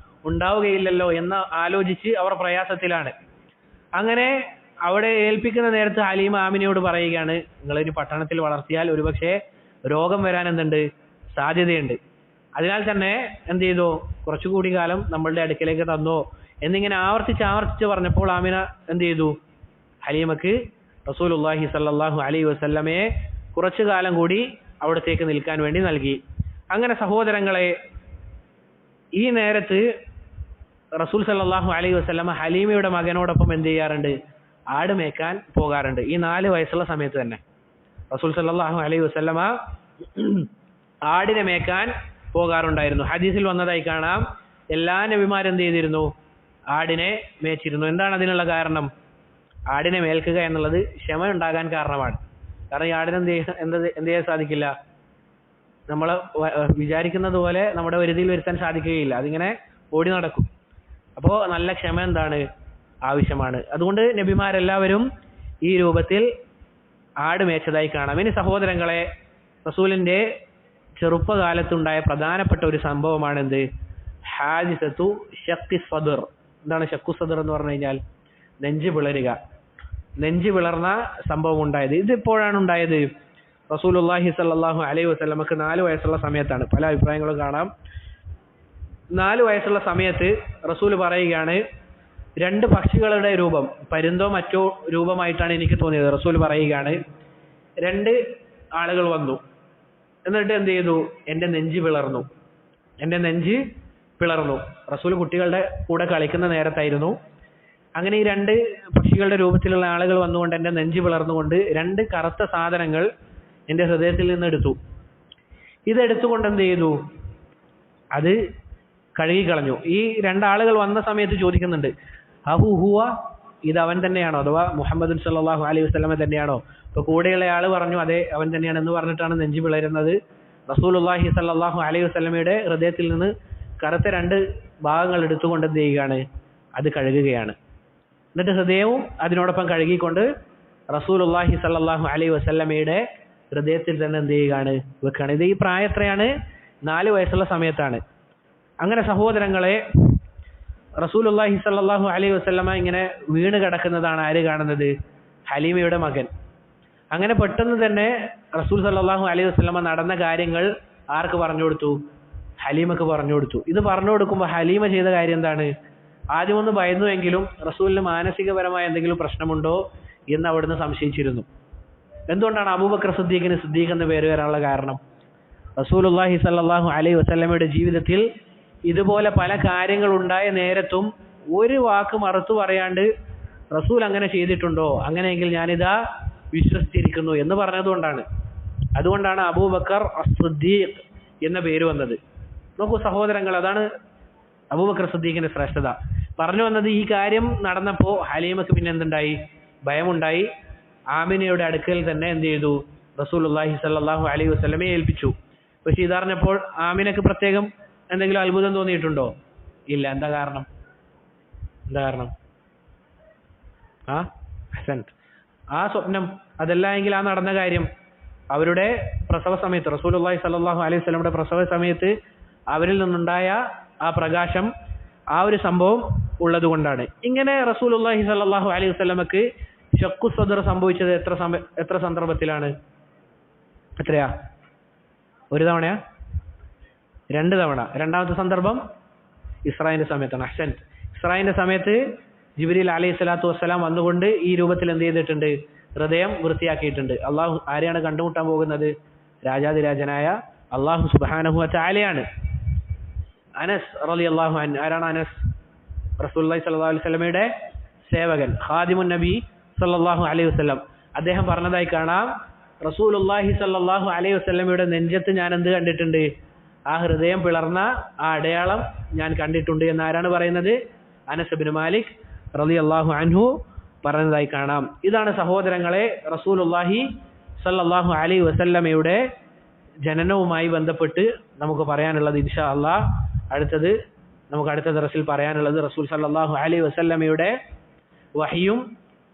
ഉണ്ടാവുകയില്ലല്ലോ എന്ന് ആലോചിച്ച് അവർ പ്രയാസത്തിലാണ്. അങ്ങനെ അവിടെ ഏൽപ്പിക്കുന്ന നേരത്ത് ഹലീമ ആമിനയോട് പറയുകയാണ്, നിങ്ങളൊരു പട്ടണത്തിൽ വളർത്തിയാൽ ഒരുപക്ഷെ രോഗം വരാൻ എന്തുണ്ട്, സാധ്യതയുണ്ട്. അതിനാൽ തന്നെ എന്ത് ചെയ്തു, കുറച്ചുകൂടി കാലം നമ്മളുടെ അടുക്കലേക്ക് തന്നോ എന്നിങ്ങനെ ആവർത്തിച്ച് പറഞ്ഞപ്പോൾ ആമിന എന്ത് ചെയ്തു, ഹലീമക്ക് റസൂലുള്ളാഹി സ്വല്ലല്ലാഹു അലൈഹി വസല്ലമയെ കുറച്ചു കാലം കൂടി അവിടത്തേക്ക് നിൽക്കാൻ വേണ്ടി നൽകി. അങ്ങനെ സഹോദരങ്ങളെ, ഈ നേരത്ത് റസൂൽ സല്ലല്ലാഹു അലൈഹി വസല്ലമ ഹലീമയുടെ മകനോടൊപ്പം എന്ത് ചെയ്യാറുണ്ട്, ആട് മേക്കാൻ പോകാറുണ്ട്. ഈ 4 വയസ്സുള്ള സമയത്ത് തന്നെ റസൂൽ സല്ലല്ലാഹു അലൈഹി വസല്ലമ ആടിനെ മേക്കാൻ പോകാറുണ്ടായിരുന്നു. ഹദീസിൽ വന്നതായി കാണാം, എല്ലാ നബിമാരും എന്ത് ചെയ്തിരുന്നു? ആടിനെ മേച്ചിരുന്നു. എന്താണ് അതിനുള്ള കാരണം? ആടിനെ മേൽക്കുക എന്നുള്ളത് ക്ഷമ ഉണ്ടാകാൻ കാരണമാണ്. കാരണം ഈ ആടിനെ എന്ത് ചെയ്യാൻ സാധിക്കില്ല, നമ്മൾ വിചാരിക്കുന്നത് പോലെ നമ്മുടെ വരുതിയിൽ വരുത്താൻ സാധിക്കുകയില്ല. അതിങ്ങനെ ഓടി നടക്കും. അപ്പോൾ നല്ല ക്ഷമ എന്താണ്? ആവശ്യമാണ്. അതുകൊണ്ട് നബിമാരെല്ലാവരും ഈ രൂപത്തിൽ ആട് മേച്ചതായി കാണാം. ഇനി സഹോദരങ്ങളെ, റസൂലിന്റെ ചെറുപ്പകാലത്തുണ്ടായ പ്രധാനപ്പെട്ട ഒരു സംഭവമാണ് എന്ത്? ഹാദിസത്തു ഷഖ്ഖി സദ്ർ. എന്താണ് ഷഖ്ഖു സദ്ർ എന്ന് പറഞ്ഞു കഴിഞ്ഞാൽ? നെഞ്ച് പിളരുക. നെഞ്ച് പിളർന്ന സംഭവം ഉണ്ടായത്. ഇതിപ്പോഴാണ് ഉണ്ടായത്? റസൂലുള്ളാഹി സ്വല്ലല്ലാഹു അലൈഹി വസല്ലമക്ക് 4 വയസ്സുള്ള സമയത്താണ്. പല അഭിപ്രായങ്ങളും കാണാം. 4 വയസ്സുള്ള സമയത്ത് റസൂൽ പറയുകയാണ്, 2 പക്ഷികളുടെ രൂപം, പരുന്തോ മറ്റോ രൂപമായിട്ടാണ് എനിക്ക് തോന്നിയത്. റസൂൽ പറയുകയാണ്, 2 ആളുകൾ വന്നു, എന്നിട്ട് എന്ത് ചെയ്തു? എൻ്റെ നെഞ്ച് പിളർന്നു. എൻ്റെ നെഞ്ച് പിളർന്നു. റസൂൽ കുട്ടികളുടെ കൂടെ കളിക്കുന്ന നേരത്തായിരുന്നു. അങ്ങനെ ഈ 2 പക്ഷികളുടെ രൂപത്തിലുള്ള ആളുകൾ വന്നുകൊണ്ട് എൻ്റെ നെഞ്ച് പിളർന്നുകൊണ്ട് 2 കറുത്ത സാധനങ്ങൾ എൻ്റെ ഹൃദയത്തിൽ നിന്ന് എടുത്തു. ഇതെടുത്തുകൊണ്ട് എന്ത് ചെയ്തു? അത് കഴുകിക്കളഞ്ഞു. ഈ 2 ആളുകൾ വന്ന സമയത്ത് ചോദിക്കുന്നുണ്ട്, അഹു ഹുവ, ഇത് അവൻ തന്നെയാണോ? അഥവാ മുഹമ്മദ് സല്ലല്ലാഹു അലൈഹി വസല്ലമ തന്നെയാണോ? അപ്പോൾ കൂടെയുള്ള ആൾ പറഞ്ഞു, അതെ അവൻ തന്നെയാണ് എന്ന് പറഞ്ഞിട്ടാണ് നെഞ്ച് പിളരുന്നത്. റസൂലുള്ളാഹി സല്ലല്ലാഹു അലൈഹി വസല്ലമയുടെ ഹൃദയത്തിൽ നിന്ന് കറുത്ത 2 ഭാഗങ്ങൾ എടുത്തുകൊണ്ട് എന്ത് ചെയ്യുകയാണ്? അത് കഴുകുകയാണ്. എന്നിട്ട് ഹൃദയവും അതിനോടൊപ്പം കഴുകിക്കൊണ്ട് റസൂലുള്ളാഹി സല്ലല്ലാഹു അലൈഹി വസല്ലമയുടെ ഹൃദയത്തിൽ തന്നെ എന്ത് ചെയ്യുകയാണ്? വെക്കുകയാണ്. ഇത് ഈ പ്രായം എത്രയാണ്? 4 വയസ്സുള്ള സമയത്താണ്. അങ്ങനെ സഹോദരങ്ങളെ, റസൂലുള്ളാഹി സ്വല്ലല്ലാഹു അലൈഹി വസല്ലമ ഇങ്ങനെ വീണ് കിടക്കുന്നതാണ് ആര് കാണുന്നത്? ഹലീമയുടെ മകൻ. അങ്ങനെ പെട്ടെന്ന് തന്നെ റസൂൽ സ്വല്ലല്ലാഹു അലൈഹി വസല്ലമ നടന്ന കാര്യങ്ങൾ ആർക്ക് പറഞ്ഞു കൊടുത്തു? ഹലീമക്ക് പറഞ്ഞു കൊടുത്തു. ഇത് പറഞ്ഞു കൊടുക്കുമ്പോൾ ഹലീമ ചെയ്ത കാര്യം എന്താണ്? ആദ്യമൊന്ന് ഭയന്നുവെങ്കിലും റസൂലിന് മാനസികപരമായ എന്തെങ്കിലും പ്രശ്നമുണ്ടോ എന്ന് അവിടുന്ന് സംശയിച്ചിരുന്നു. എന്തുകൊണ്ടാണ് അബൂബക്കർ സിദ്ദീഖിന് സിദ്ദീഖ് എന്ന് പേര് വരാനുള്ള കാരണം? റസൂലുള്ളാഹി സ്വല്ലല്ലാഹു അലൈഹി വസല്ലമയുടെ ജീവിതത്തിൽ ഇതുപോലെ പല കാര്യങ്ങൾ ഉണ്ടായ നേരത്തും ഒരു വാക്ക് മറുത്തു പറയാണ്ട് റസൂൽ അങ്ങനെ ചെയ്തിട്ടുണ്ടോ, അങ്ങനെയെങ്കിൽ ഞാനിതാ വിശ്വസിച്ചിരിക്കുന്നു എന്ന് പറഞ്ഞതുകൊണ്ടാണ്. അതുകൊണ്ടാണ് അബൂബക്കർ സിദ്ദീഖ് എന്ന പേര് വന്നത്. നോക്കൂ സഹോദരങ്ങൾ, അതാണ് അബൂബക്കർ സിദ്ദീഖിന്റെ ശ്രേഷ്ഠത. പറഞ്ഞു വന്നത്, ഈ കാര്യം നടന്നപ്പോൾ ഹലീമക്ക് പിന്നെ എന്തുണ്ടായി? ഭയമുണ്ടായി. ആമിനയുടെ അടുക്കൽ തന്നെ എന്ത് ചെയ്തു? റസൂലുള്ളാഹി സ്വല്ലല്ലാഹു അലൈഹി വസല്ലമയെ ഏൽപ്പിച്ചു. പക്ഷെ ഇതറിഞ്ഞപ്പോൾ ആമിനക്ക് പ്രത്യേകം എന്തെങ്കിലും അത്ഭുതം തോന്നിയിട്ടുണ്ടോ? ഇല്ല. എന്താ കാരണം? ആ സ്വപ്നം, അതല്ല എങ്കിൽ ആ നടന്ന കാര്യം, അവരുടെ പ്രസവ സമയത്ത്, റസൂലുള്ളാഹി സ്വല്ലല്ലാഹു അലൈഹി വസല്ലമയുടെ പ്രസവ സമയത്ത് അവരിൽ നിന്നുണ്ടായ ആ പ്രകാശം, ആ ഒരു സംഭവം ഉള്ളത് കൊണ്ടാണ്. ഇങ്ങനെ റസൂലുള്ളാഹി സ്വല്ലല്ലാഹു അലൈഹി വസല്ലമക്ക് ഷഖ്ഖു സദ്ർ സംഭവിച്ചത് എത്ര സന്ദർഭത്തിലാണ്? എത്രയാ? 1 തവണയാ? 2 തവണ. രണ്ടാമത്തെ സന്ദർഭം ഇസ്രായിന്റെ സമയത്താണ്. അഹ്സൻത്. ഇസ്രായിന്റെ സമയത്ത് ജിബ്രീൽ അലൈഹി സ്വലാത്തു വസ്സലാം വന്നുകൊണ്ട് ഈ രൂപത്തിൽ എന്ത് ചെയ്തിട്ടുണ്ട്? ഹൃദയം വൃത്തിയാക്കിയിട്ടുണ്ട്. അള്ളാഹു ആരെയാണ് കണ്ടുമുട്ടാൻ പോകുന്നത്? രാജാതിരാജനായ അള്ളാഹു സുബ്ഹാനഹു വ തആലയാണ്. അനസ് റളിയല്ലാഹു അൻഹു. ആരാണ് അനസ്? റസൂലുള്ളാഹി സ്വല്ലല്ലാഹു അലൈഹി വസല്ലമയുടെ സേവകൻ, ഖാദിമുൻ നബി സല്ലല്ലാഹു അലൈഹി വസല്ലം. അദ്ദേഹം പറഞ്ഞതായി കാണാം, റസൂലുള്ളാഹി സ്വല്ലല്ലാഹു അലൈഹി വസല്ലമയുടെ നെഞ്ചത്ത് ഞാൻ എന്ത് കണ്ടിട്ടുണ്ട്? ആ ഹൃദയം പിളർന്ന ആ അടയാളം ഞാൻ കണ്ടിട്ടുണ്ട് എന്ന് ആരാണ് പറയുന്നത്? അനസ് ഇബ്നു മാലിക് റളിയല്ലാഹു അൻഹു പറഞ്ഞതായി കാണാം. ഇതാണ് സഹോദരങ്ങളെ റസൂലുള്ളാഹി സ്വല്ലല്ലാഹു അലൈഹി വസല്ലമയുടെ ജനനവുമായി ബന്ധപ്പെട്ട് നമുക്ക് പറയാനുള്ളത്. ഇൻഷാ അല്ലാഹ് നമുക്ക് അടുത്ത ദർസിൽ പറയാനുള്ളത് റസൂൽ സ്വല്ലല്ലാഹു അലൈഹി വസല്ലമയുടെ വഹിയും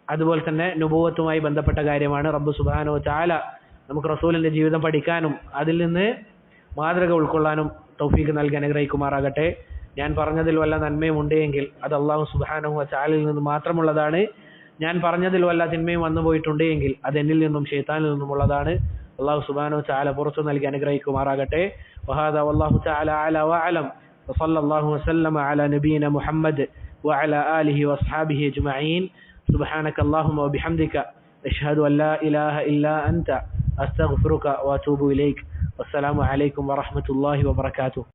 അതുപോലെ തന്നെ നുബുവത്തുമായി ബന്ധപ്പെട്ട കാര്യമാണ്. റബ്ബ് സുബ്ഹാനഹു വ തആല നമുക്ക് റസൂലിന്റെ ജീവിതം പഠിക്കാനും അതിൽ നിന്ന് മാതൃക ഉൾക്കൊള്ളാനും തൗഫീഖ് നൽകി അനുഗ്രഹിക്കുമാറാകട്ടെ. ഞാൻ പറഞ്ഞതിൽ വല്ല നന്മയും ഉണ്ടെങ്കിൽ അത് അല്ലാഹു സുബ്ഹാനഹു വ തആലയിൽ നിന്ന് മാത്രമുള്ളതാണ്. ഞാൻ പറഞ്ഞതിൽ വല്ല തിന്മയും വന്നു പോയിട്ടുണ്ടെങ്കിൽ അത് എന്നിൽ നിന്നും ശൈത്താനിൽ നിന്നുമുള്ളതാണ്. അല്ലാഹു സുബ്ഹാനഹു വ തആല പുറത്തു നൽകി അനുഗ്രഹിക്കുമാറാകട്ടെ. വഹാദാ വല്ലാഹു തആല അലാ വഅലം വസല്ലല്ലാഹു വസല്ലമ അലാ നബിയിന മുഹമ്മദ് വഅലാ ആലിഹി വഅസ്ഹാബിഹി അജ്മഈൻ. സുബ്ഹാനകല്ലാഹുമ്മ വബിഹംദിക അഷ്ഹദു അൻ ലാ ഇലാഹ ഇല്ലാ അൻത അസ്തഗ്ഫിറുക വഅതൂബു ഇലൈക്. വസ്സലാമു അലൈക്കും വറഹ്മത്തുള്ളാഹി വബറകാതുഹു.